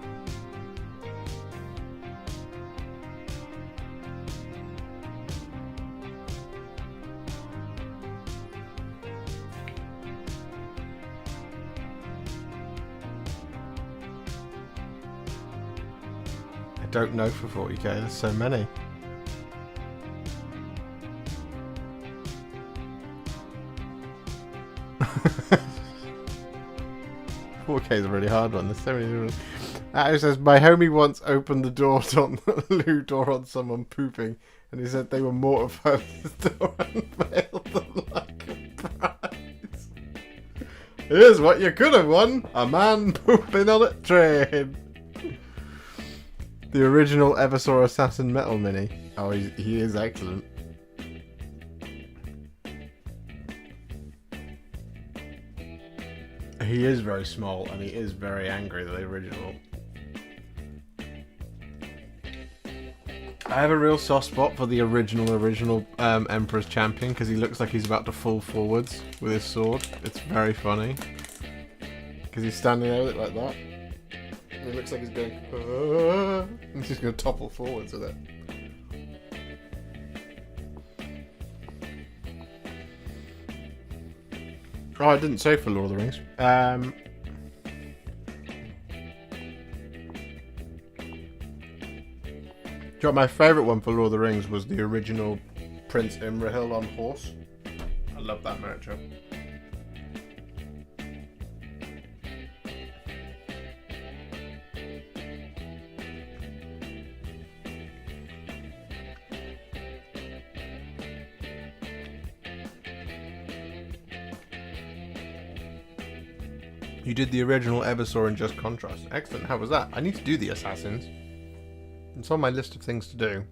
I don't know for 40k, there's so many. Okay, is a really hard one. There's so many different. It says, my homie once opened the door on the loo door on someone pooping, and he said they were mortified the door unveiled the like prize. Here's what you could have won: a man pooping on a train. The original Eversaw Assassin Metal Mini. Oh, he is excellent. He is very small, and he is very angry, the original. I have a real soft spot for the original Emperor's Champion, because he looks like he's about to fall forwards with his sword. It's very funny. Because he's standing there with it like that. And it looks like he's going... and he's just going to topple forwards with it. Oh, I didn't say for Lord of the Rings. Do you know what my favourite one for Lord of the Rings was the original Prince Imrahil on horse. I love that miniature. You did the original Eversaw in Just Contrast. Excellent. How was that? I need to do the Assassins. It's on my list of things to do.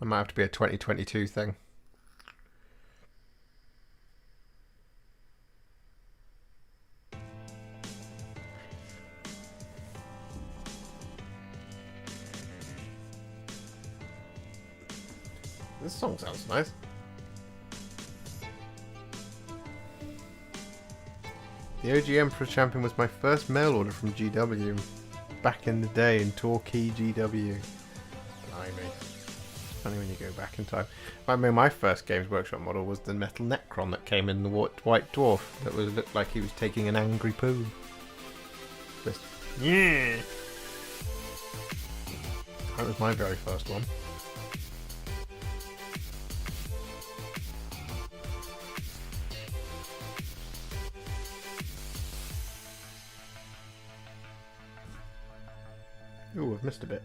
It might have to be a 2022 thing. This song sounds nice. The OG Emperor's Champion was my first mail order from GW back in the day in Torquay GW. Blimey. Funny when you go back in time. I mean, my first Games Workshop model was the metal Necron that came in the White Dwarf that looked like he was taking an angry poo. Just, yeah. That was my very first one. Ooh, I've missed a bit.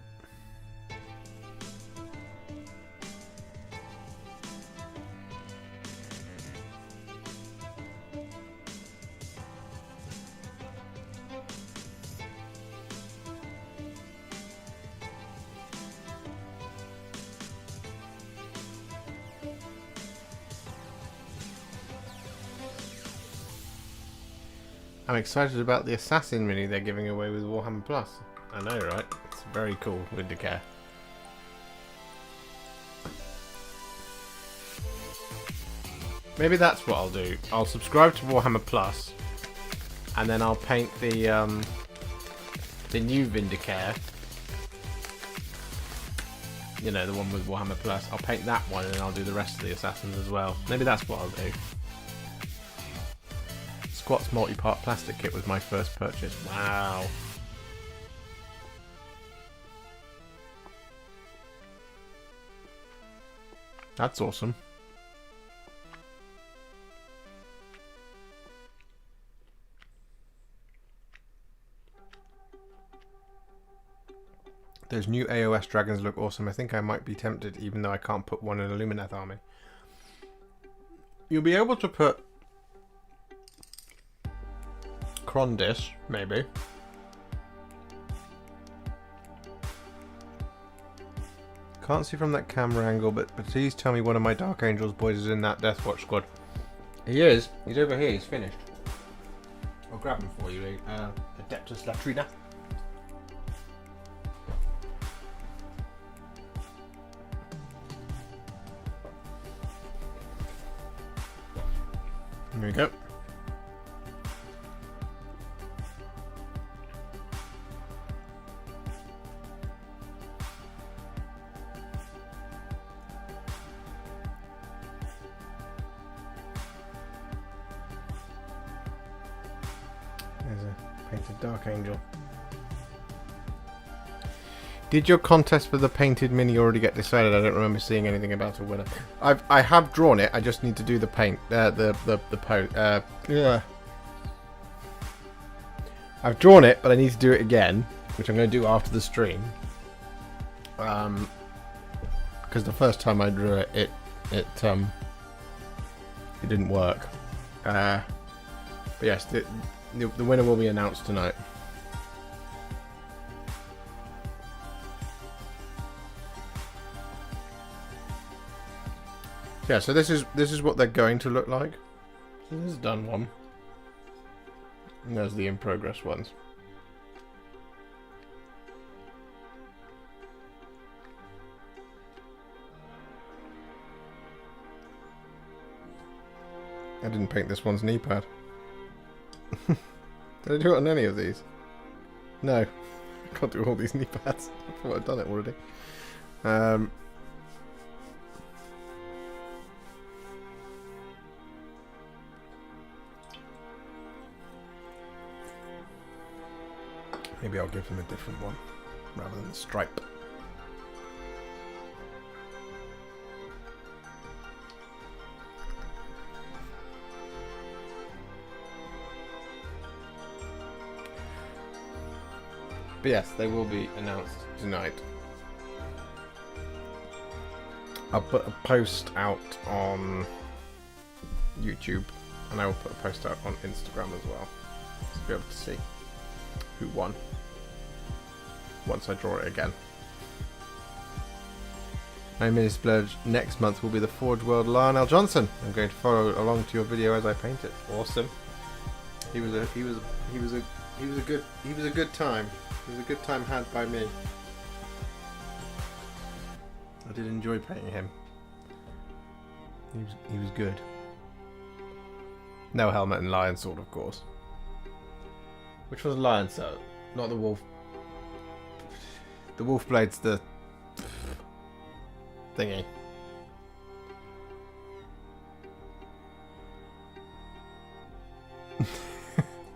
I'm excited about the Assassin Mini they're giving away with Warhammer Plus. I know, right? It's very cool with the care. Maybe that's what I'll do. I'll subscribe to Warhammer Plus, and then I'll paint the new Vindicare. You know, the one with Warhammer Plus. I'll paint that one, and then I'll do the rest of the Assassins as well. Maybe that's what I'll do. Squats multi-part plastic kit was my first purchase. Wow. That's awesome. Those new AOS dragons look awesome. I think I might be tempted, even though I can't put one in a Lumineth army. You'll be able to put Krondis, maybe. Can't see from that camera angle, but please tell me one of my Dark Angels boys is in that Deathwatch squad. He is. He's over here. He's finished. I'll grab him for you, Adeptus Latrina. There we go. There's a painted Dark Angel. Did your contest for the painted mini already get decided? I don't remember seeing anything about a winner. I have drawn it. I just need to do the paint. The post. Yeah. I've drawn it, but I need to do it again, which I'm going to do after the stream. Because the first time I drew it, it didn't work. But yes, the winner will be announced tonight. Yeah, so this is what they're going to look like. So this is done one. And there's the in progress ones. I didn't paint this one's knee pad. Did I do it on any of these? No. I can't do all these knee pads. I thought I'd done it already. Maybe I'll give them a different one rather than the stripe. But yes, they will be announced tonight. I'll put a post out on YouTube, and I will put a post out on Instagram as well, to be able to see who won once I draw it again. My mini splurge next month will be the Forge World Lionel Johnson. I'm going to follow along to your video as I paint it. Awesome. He was a good time. It was a good time had by me. I did enjoy painting him. He was good. No helmet and lion sword, of course. Which was lion sword, not the wolf. The wolf blade's the thingy.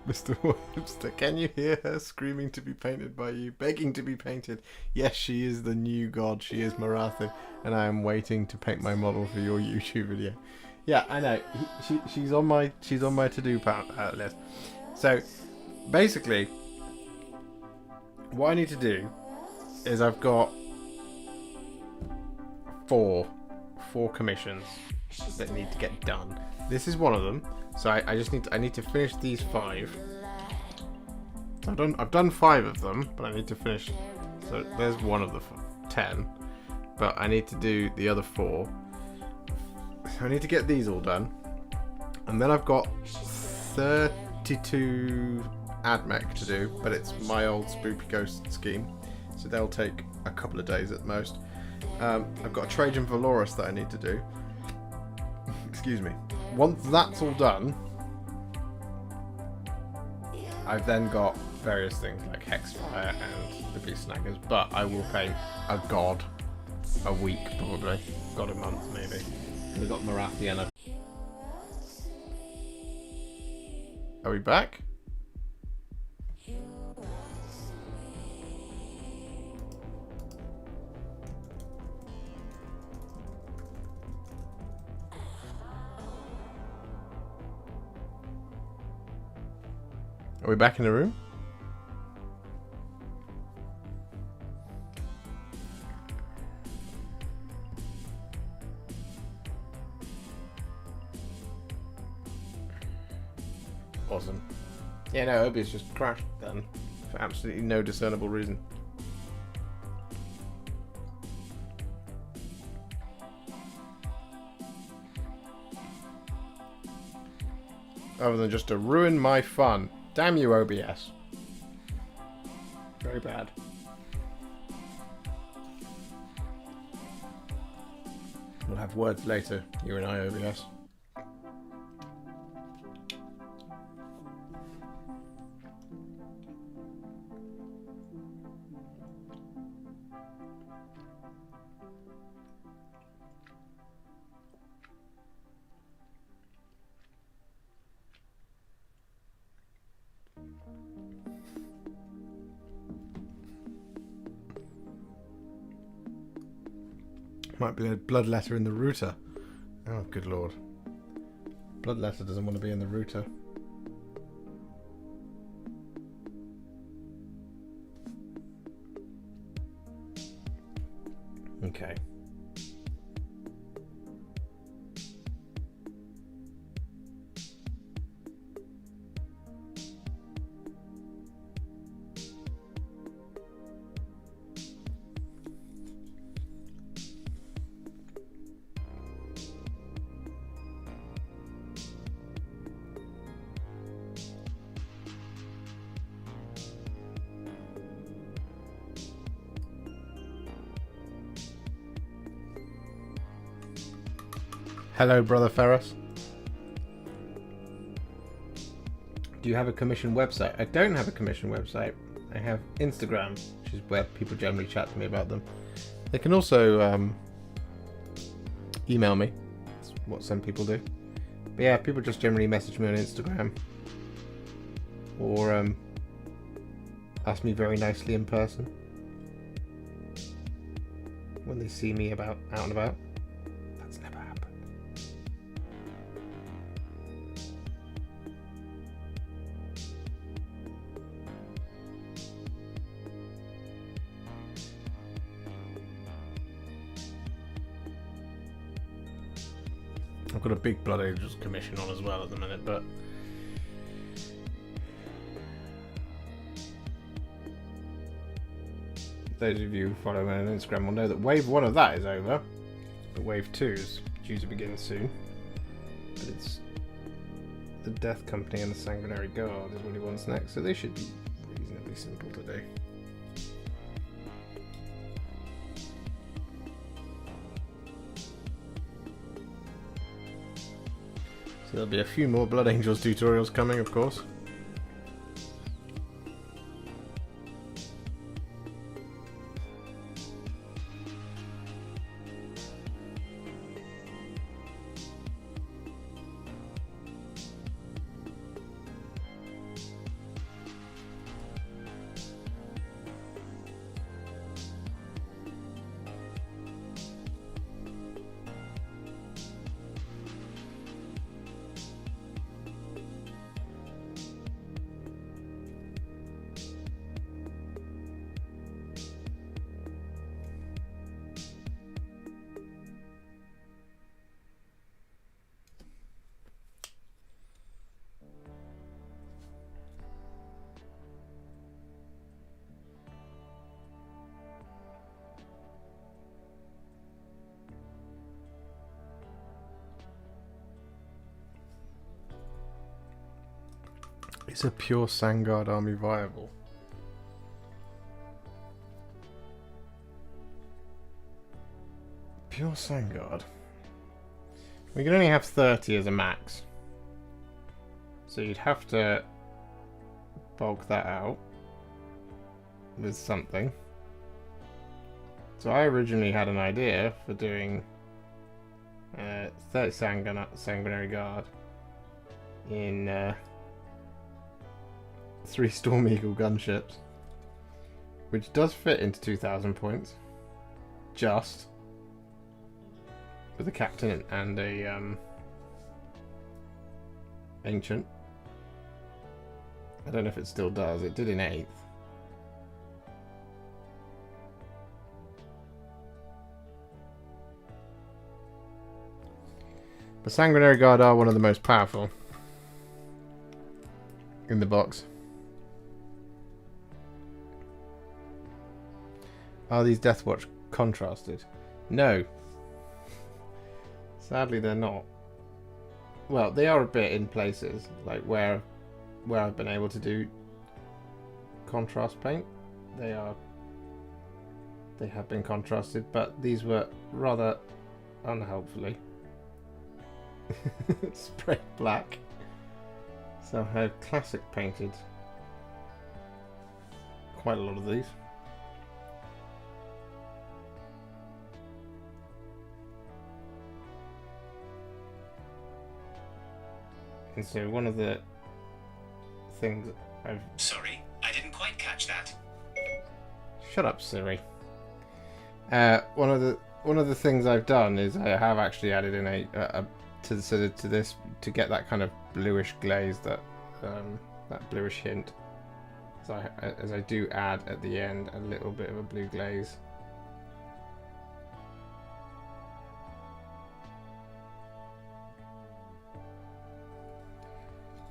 Mr. Warhipster, can you hear her screaming to be painted by you, begging to be painted? Yes, she is the new god. She is Marathi, and I am waiting to paint my model for your YouTube video. Yeah, I know. She's on my to-do list. So, basically, what I need to do is I've got four commissions that need to get done. This is one of them. So I need to finish these 5. I've done 5 of them, but I need to finish. So there's one of the 10, but I need to do the other 4. So I need to get these all done, and then I've got 32 AdMech to do, but it's my old Spooky Ghost scheme, so they'll take a couple of days at most. I've got a Trajan Valorous that I need to do. Excuse me. Once that's all done, I've then got various things like Hexfire and the Beast Snaggers, but I will paint a god a week probably, god a month maybe. We've got Marathi and Are we back? Are we back in the room? Awesome. Yeah, no, OBS just crashed then for absolutely no discernible reason. Other than just to ruin my fun. Damn you, OBS. Very bad. We'll have words later, you and I, OBS. Might be a blood letter in the router. Oh, good lord. Blood letter doesn't want to be in the router. Okay. Hello, Brother Ferris. Do you have a commission website? I don't have a commission website. I have Instagram, which is where people generally chat to me about them. They can also email me. That's what some people do. But yeah, people just generally message me on Instagram. Or ask me very nicely in person. When they see me out and about. That's never happened. I've got a big Blood Angels commission on as well at the minute, but those of you who follow me on Instagram will know that wave 1 of that is over, but wave 2 is due to begin soon. But it's the Death Company and the Sanguinary Guard is what he wants next, so they should be reasonably simple to do. So there'll be a few more Blood Angels tutorials coming, of course. Is a pure Sangard army viable? Pure Sangard? We can only have 30 as a max. So you'd have to bulk that out with something. So I originally had an idea for doing 30 Sanguinary Guard in 3 Storm Eagle gunships, which does fit into 2,000 points, just with a captain and a ancient. I don't know if it still does. It did in 8th. The Sanguinary Guard are one of the most powerful in the box. Are these Deathwatch contrasted? No. Sadly, they're not. Well, they are a bit in places, like where I've been able to do contrast paint. They have been contrasted, but these were rather unhelpfully sprayed black. So I have classic painted quite a lot of these. And so one of the things I've... Sorry, I didn't quite catch that. Shut up, Siri. One of the things I've done is I have actually added in to this to get that kind of bluish glaze, that bluish hint. So as I do add at the end a little bit of a blue glaze.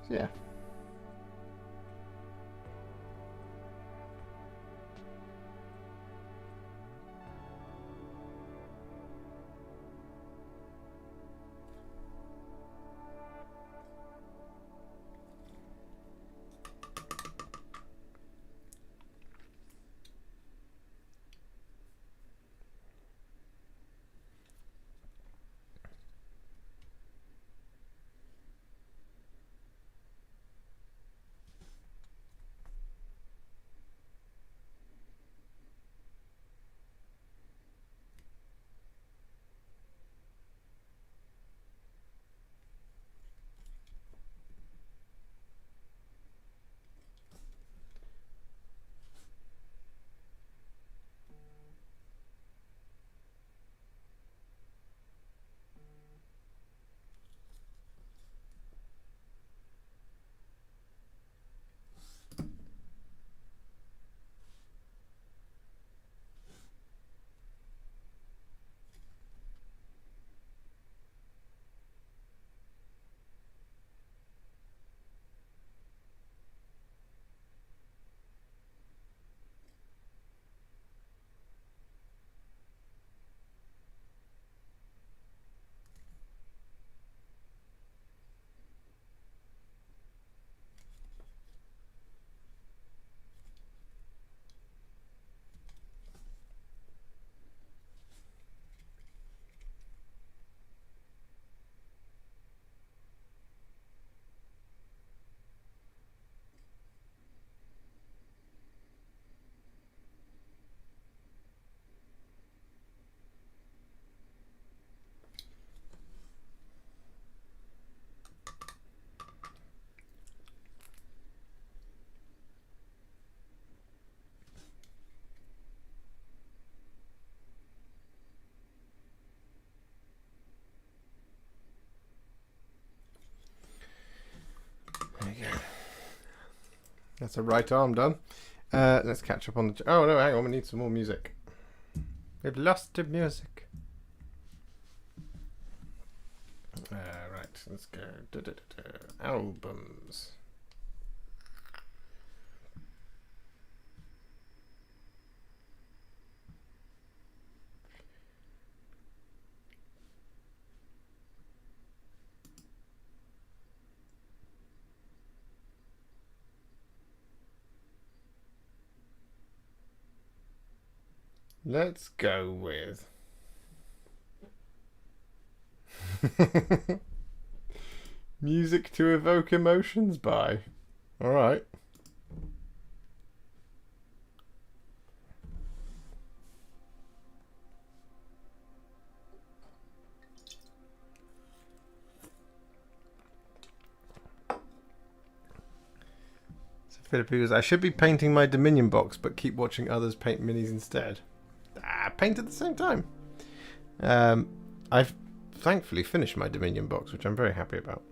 So yeah. There you go. That's a right arm done. Let's catch up on the... Oh no, hang on, we need some more music. We've lost the music. Right, let's go. Albums. Let's go with Music to Evoke Emotions by. Alright. Philippi goes, I should be painting my Dominion box, but keep watching others paint minis instead. Paint at the same time. I've thankfully finished my Dominion box, which I'm very happy about.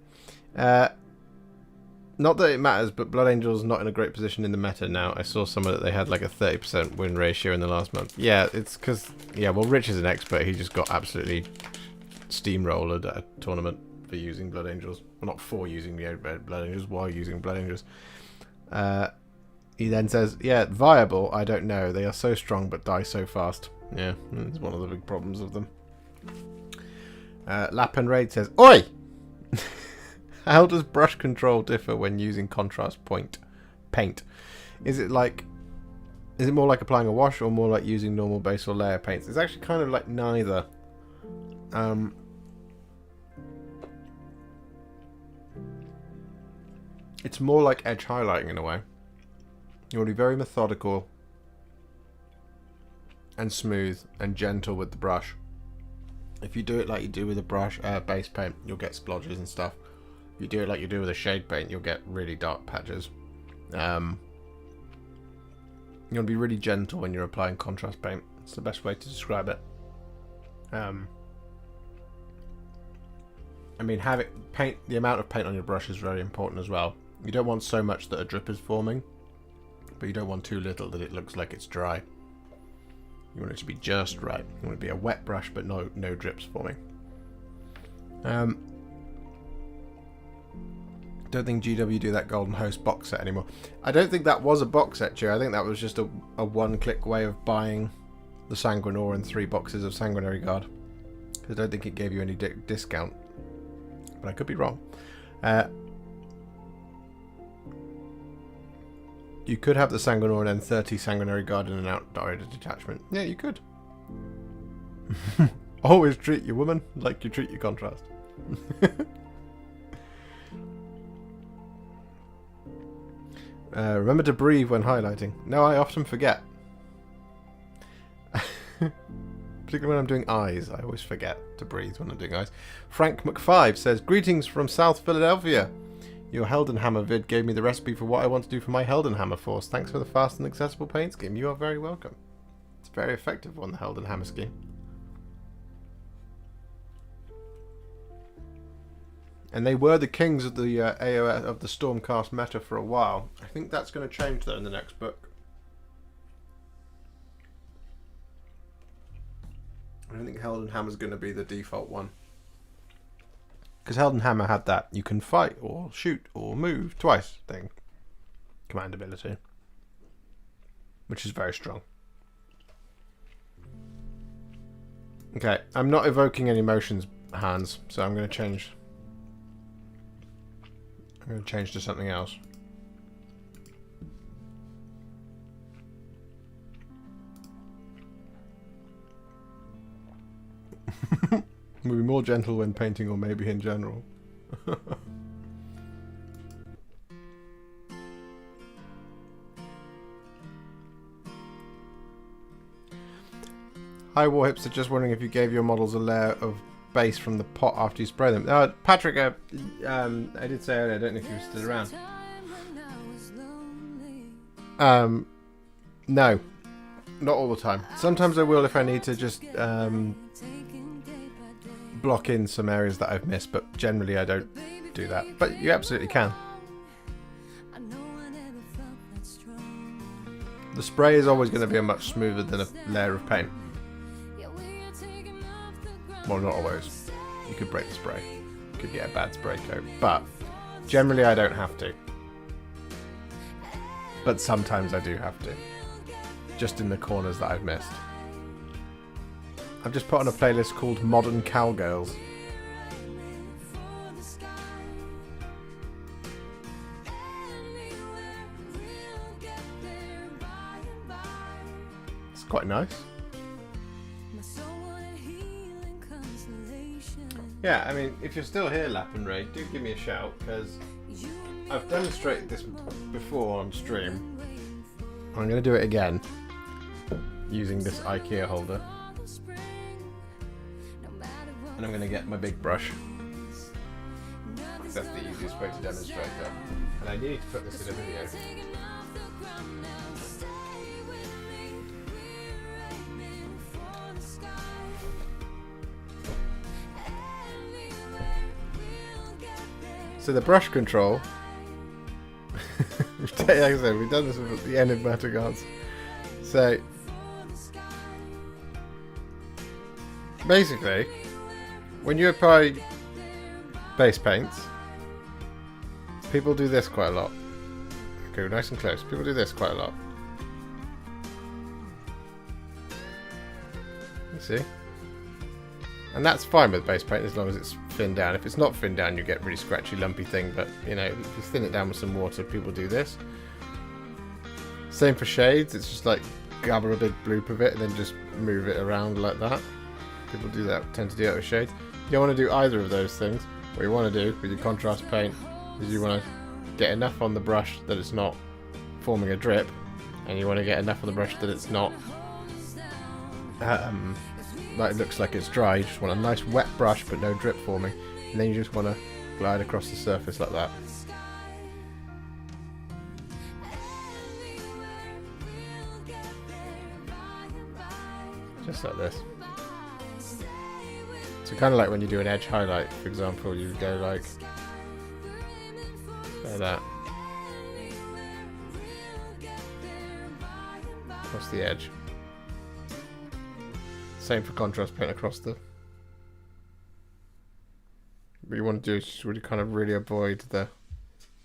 Not that it matters, but Blood Angel's not in a great position in the meta now. I saw somewhere that they had like a 30% win ratio in the last month. Yeah, it's because, yeah, well, Rich is an expert. He just got absolutely steamrolled at a tournament for using Blood Angels. Well, not for using the Blood Angels, while using Blood Angels. He then says, yeah, viable, I don't know. They are so strong but die so fast. Yeah, it's one of the big problems of them. Lap and Raid says, Oi! How does brush control differ when using contrast paint? Is it more like applying a wash or more like using normal base or layer paints? It's actually kind of like neither. It's more like edge highlighting in a way. You want to be very methodical and smooth and gentle with the brush. If you do it like you do with a brush base paint, you'll get splodges and stuff. If you do it like you do with a shade paint, you'll get really dark patches. You want to be really gentle when you're applying contrast paint. It's the best way to describe it. I mean, the amount of paint on your brush is very important as well. You don't want so much that a drip is forming, but you don't want too little that it looks like it's dry. You want it to be just right. You want it to be a wet brush, but no drips forming. Don't think GW do that Golden Host box set anymore. I don't think that was a box set, Joe. I think that was just a one-click way of buying the Sanguinor and 3 boxes of Sanguinary Guard. Because I don't think it gave you any discount. But I could be wrong. You could have the Sanguinor and then 30 Sanguinary Guard and an outrider detachment. Yeah, you could. Always treat your woman like you treat your contrast. Remember to breathe when highlighting. No, I often forget. Particularly when I'm doing eyes. I always forget to breathe when I'm doing eyes. Frank McFive says, greetings from South Philadelphia. Your Heldenhammer vid gave me the recipe for what I want to do for my Heldenhammer force. Thanks for the fast and accessible paint scheme. You are very welcome. It's very effective on the Heldenhammer scheme. And they were the kings of the AOS of the Stormcast meta for a while. I think that's going to change though in the next book. I don't think Heldenhammer's going to be the default one. Because Heldenhammer had that you can fight or shoot or move twice thing. Command ability. Which is very strong. Okay, I'm not evoking any motions hands, so I'm going to change. I'm going to change to something else. We'll be more gentle when painting or maybe in general. Hi Warhipster, just wondering if you gave your models a layer of base from the pot after you spray them. Patrick, I did say earlier, I don't know if you were still around. No. Not all the time. Sometimes I will if I need to just block in some areas that I've missed, but generally I don't do that. But you absolutely can. The spray is always going to be much smoother than a layer of paint. Well, not always. You could break the spray. You could get a bad spray coat. But generally I don't have to. But sometimes I do have to. Just in the corners that I've missed. I've just put on a playlist called Modern Cowgirls. It's quite nice. Yeah, I mean, if you're still here, Lap and Ray, do give me a shout, because I've demonstrated this before on stream. I'm going to do it again, using this IKEA holder. And I'm going to get my big brush. That's the easiest way to demonstrate that. And I need to put this in a video. So the brush control, like I said, we've done this with the enigmatic answer. So basically, when you apply base paints, people do this quite a lot. Okay, we're nice and close. People do this quite a lot. You see? And that's fine with base paint as long as it's thinned down. If it's not thinned down, you get really scratchy, lumpy thing. But, you know, if you thin it down with some water, people do this. Same for shades. It's just like gather a big bloop of it and then just move it around like that. People do that, tend to do that with shades. You don't want to do either of those things. What you want to do with your contrast paint is you want to get enough on the brush that it's not forming a drip, and you want to get enough on the brush that it's not like it looks like it's dry. You just want a nice wet brush but no drip forming, and then you just want to glide across the surface like that. Just like this. So kind of like when you do an edge highlight, for example, you go like that across the edge. Same for contrast paint across the. What you want to do is just really kind of really avoid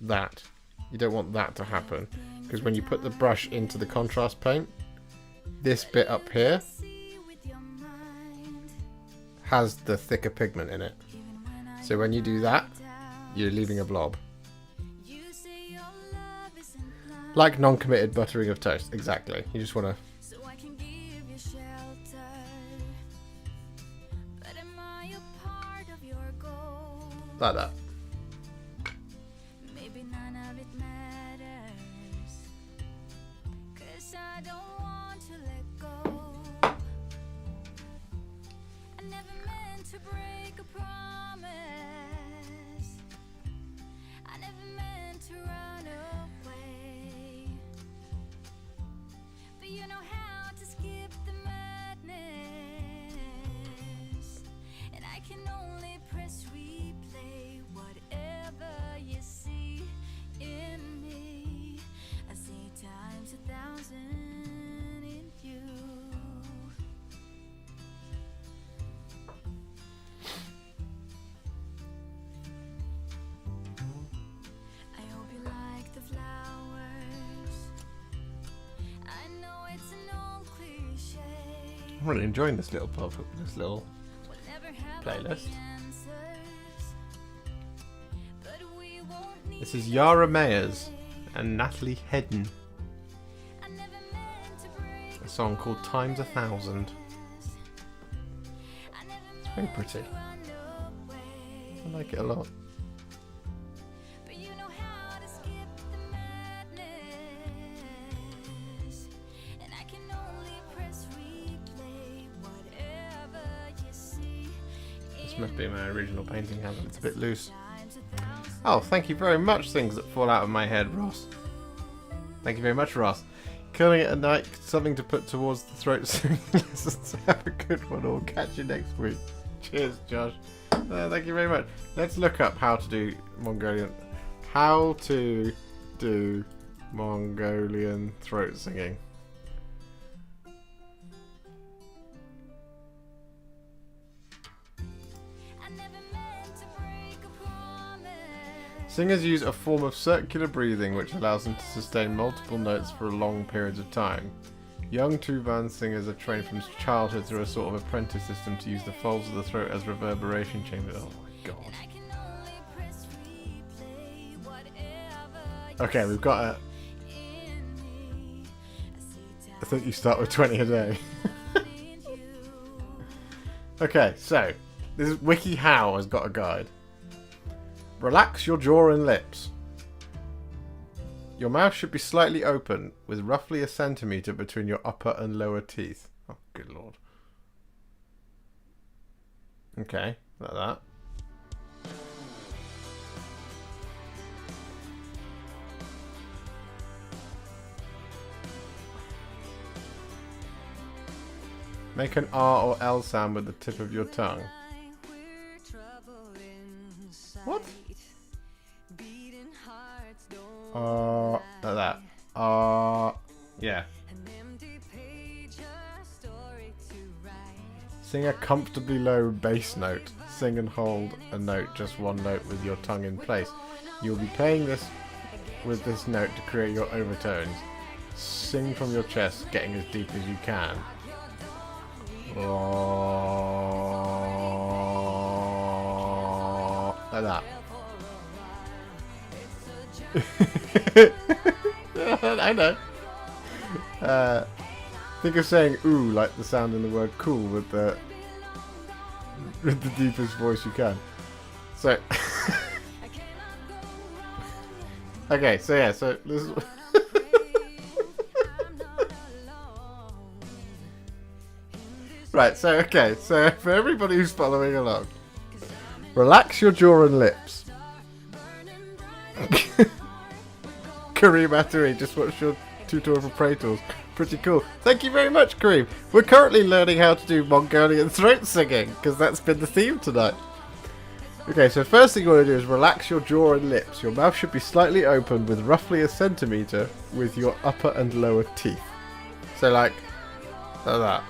that. You don't want that to happen, because when you put the brush into the contrast paint, this bit up here has the thicker pigment in it. So when you do that, you're leaving a blob. Like non-committed buttering of toast. Exactly. You just want to. Like that. Maybe none of it matters, 'cause I don't want to let go. I never meant to break a promise. I never meant to run away. But you know how to skip the madness, and I can only press replay whatever you see in me. I see times 1,000 in you. I hope you like the flowers. I know it's an old cliche. I'm really enjoying this little playlist. This is Yara Mayers and Natalie Hedden. A song called Times 1,000. It's very pretty. I like it a lot. This must be my original painting, hasn't it? It's a bit loose. Oh, thank you very much, things that fall out of my head, Ross. Thank you very much, Ross. Killing it at night, something to put towards the throat singing lessons. Have a good one, all. Catch you next week. Cheers, Josh. Thank you very much. Let's look up how to do Mongolian. How to do Mongolian throat singing. Singers use a form of circular breathing which allows them to sustain multiple notes for long periods of time. Young tuban singers are trained from childhood through a sort of apprentice system to use the folds of the throat as reverberation chambers. Oh my god. Okay, we've got a... I think you start with 20 a day. Okay, so this is WikiHow has got a guide. Relax your jaw and lips. Your mouth should be slightly open, with roughly a centimetre between your upper and lower teeth. Oh, good lord. Okay, like that. Make an R or L sound with the tip of your tongue. What? Like that. Yeah. Sing a comfortably low bass note. Sing and hold a note, just one note with your tongue in place. You'll be playing this with this note to create your overtones. Sing from your chest, getting as deep as you can. Like that. I know. Think of saying ooh like the sound in the word cool with the deepest voice you can. So okay, so yeah, so this is right, so okay, so for everybody who's following along, relax your jaw and lips. Kareem Atari just watched your tutorial for Pro Tools. Pretty cool. Thank you very much, Kareem. We're currently learning how to do Mongolian throat singing, because that's been the theme tonight. Okay, so first thing you want to do is relax your jaw and lips. Your mouth should be slightly open with roughly a centimetre with your upper and lower teeth. So like that.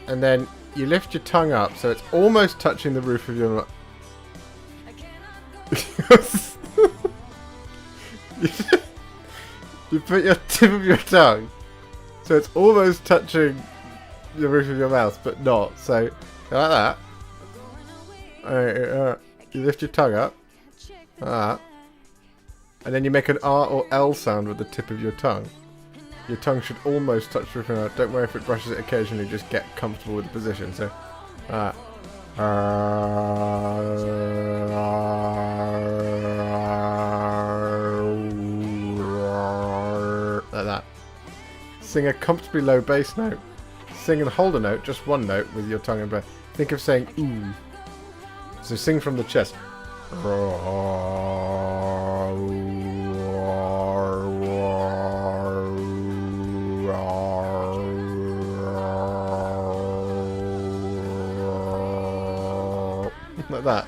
And then you lift your tongue up so it's almost touching the roof of your mouth. You put your tip of your tongue so it's almost touching the roof of your mouth, but not. So like that. You lift your tongue up, like that, and then you make an R or L sound with the tip of your tongue. Your tongue should almost touch the roof of your mouth. Don't worry if it brushes it occasionally. Just get comfortable with the position. So, like that. Sing a comfortably low bass note. Sing and hold a note, just one note with your tongue and breath. Think of saying ooh. So sing from the chest. Like that.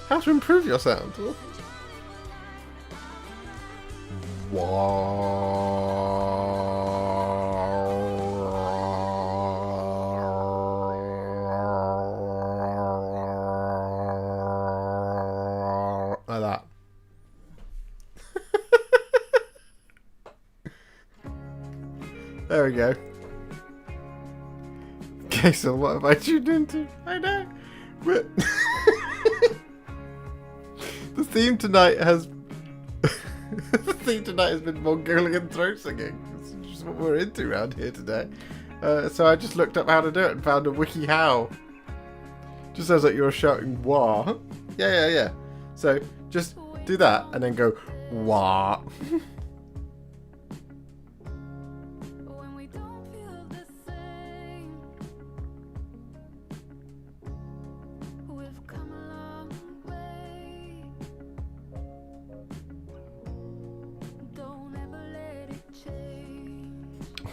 How to improve your sound? Like that. There we go. Okay, so what have I tuned into? I know. But the theme tonight has been Mongolian throat singing. It's just what we're into around here today. So I just looked up how to do it and found a wiki how. Just sounds like you're shouting wah. Yeah. So just do that and then go wah.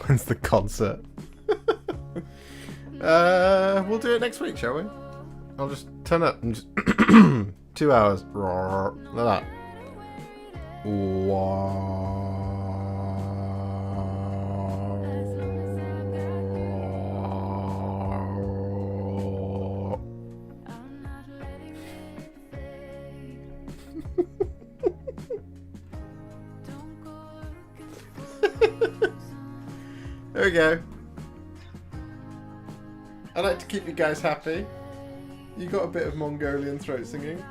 When's the concert? We'll do it next week, shall we? I'll just turn up and just 2 hours. Like that. There we go. I like to keep you guys happy. You got a bit of Mongolian throat singing.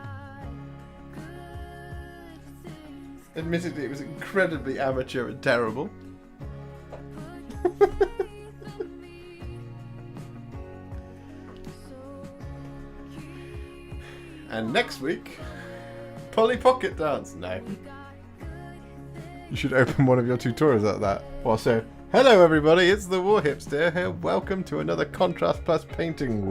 Admittedly, it was incredibly amateur and terrible. And next week, Polly Pocket Dance. No. You should open one of your tutorials like that. Well, so, hello everybody, it's the Warhipster here. Welcome to another Contrast Plus painting.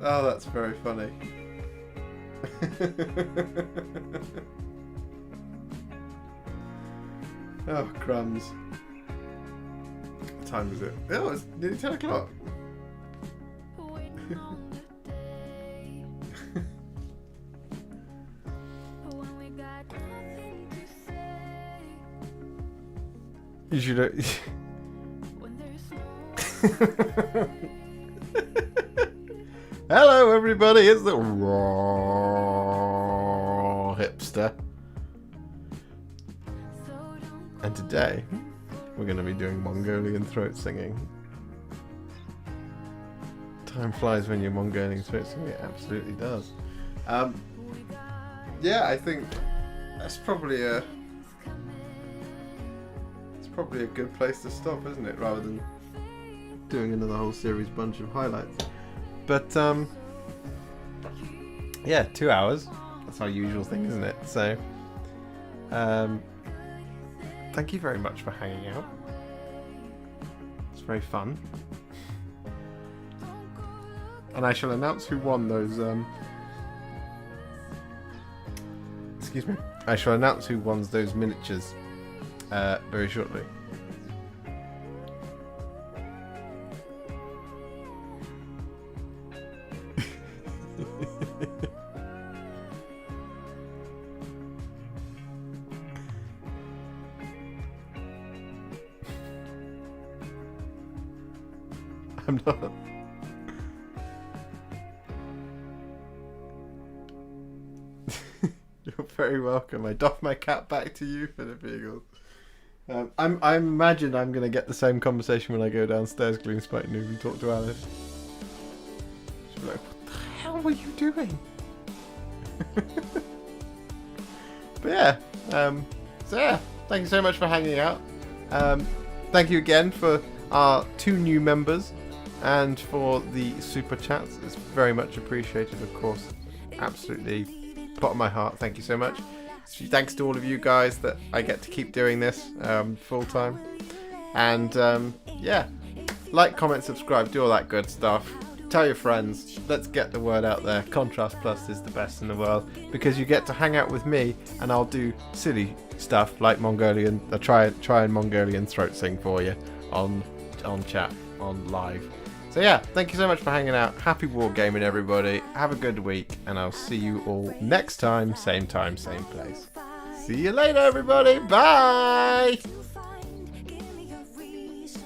Oh, that's very funny. Oh, crumbs. What time is it? Oh, it's nearly 10 o'clock. You should. Hello, everybody. It's the Warhipster, and today we're going to be doing Mongolian throat singing. Time flies when you're Mongolian throat singing. It absolutely does. Yeah, I think that's probably a good place to stop, isn't it? Rather than doing another whole series bunch of highlights. But yeah, 2 hours. That's our usual thing, isn't it? So thank you very much for hanging out. It's very fun. And I shall announce who won those excuse me. I shall announce who won those miniatures very shortly. I'm not. You're very welcome. I doff my cap back to you, Philip Eagles. I imagine I'm going to get the same conversation when I go downstairs, Gloom Spike Noob, and talk to Alice. She'll be like, what the hell were you doing? But yeah, so yeah, thank you so much for hanging out. Thank you again for our 2 new members and for the super chats. It's very much appreciated, of course. Absolutely, bottom of my heart. Thank you so much. Thanks to all of you guys that I get to keep doing this full time. And yeah, like, comment, subscribe, do all that good stuff. Tell your friends. Let's get the word out there. Contrast Plus is the best in the world because you get to hang out with me and I'll do silly stuff like Mongolian. I'll try and Mongolian throat sing for you on chat, on live. So yeah, thank you so much for hanging out. Happy wargaming, everybody. Have a good week, and I'll see you all next time, same place. See you later, everybody. Bye.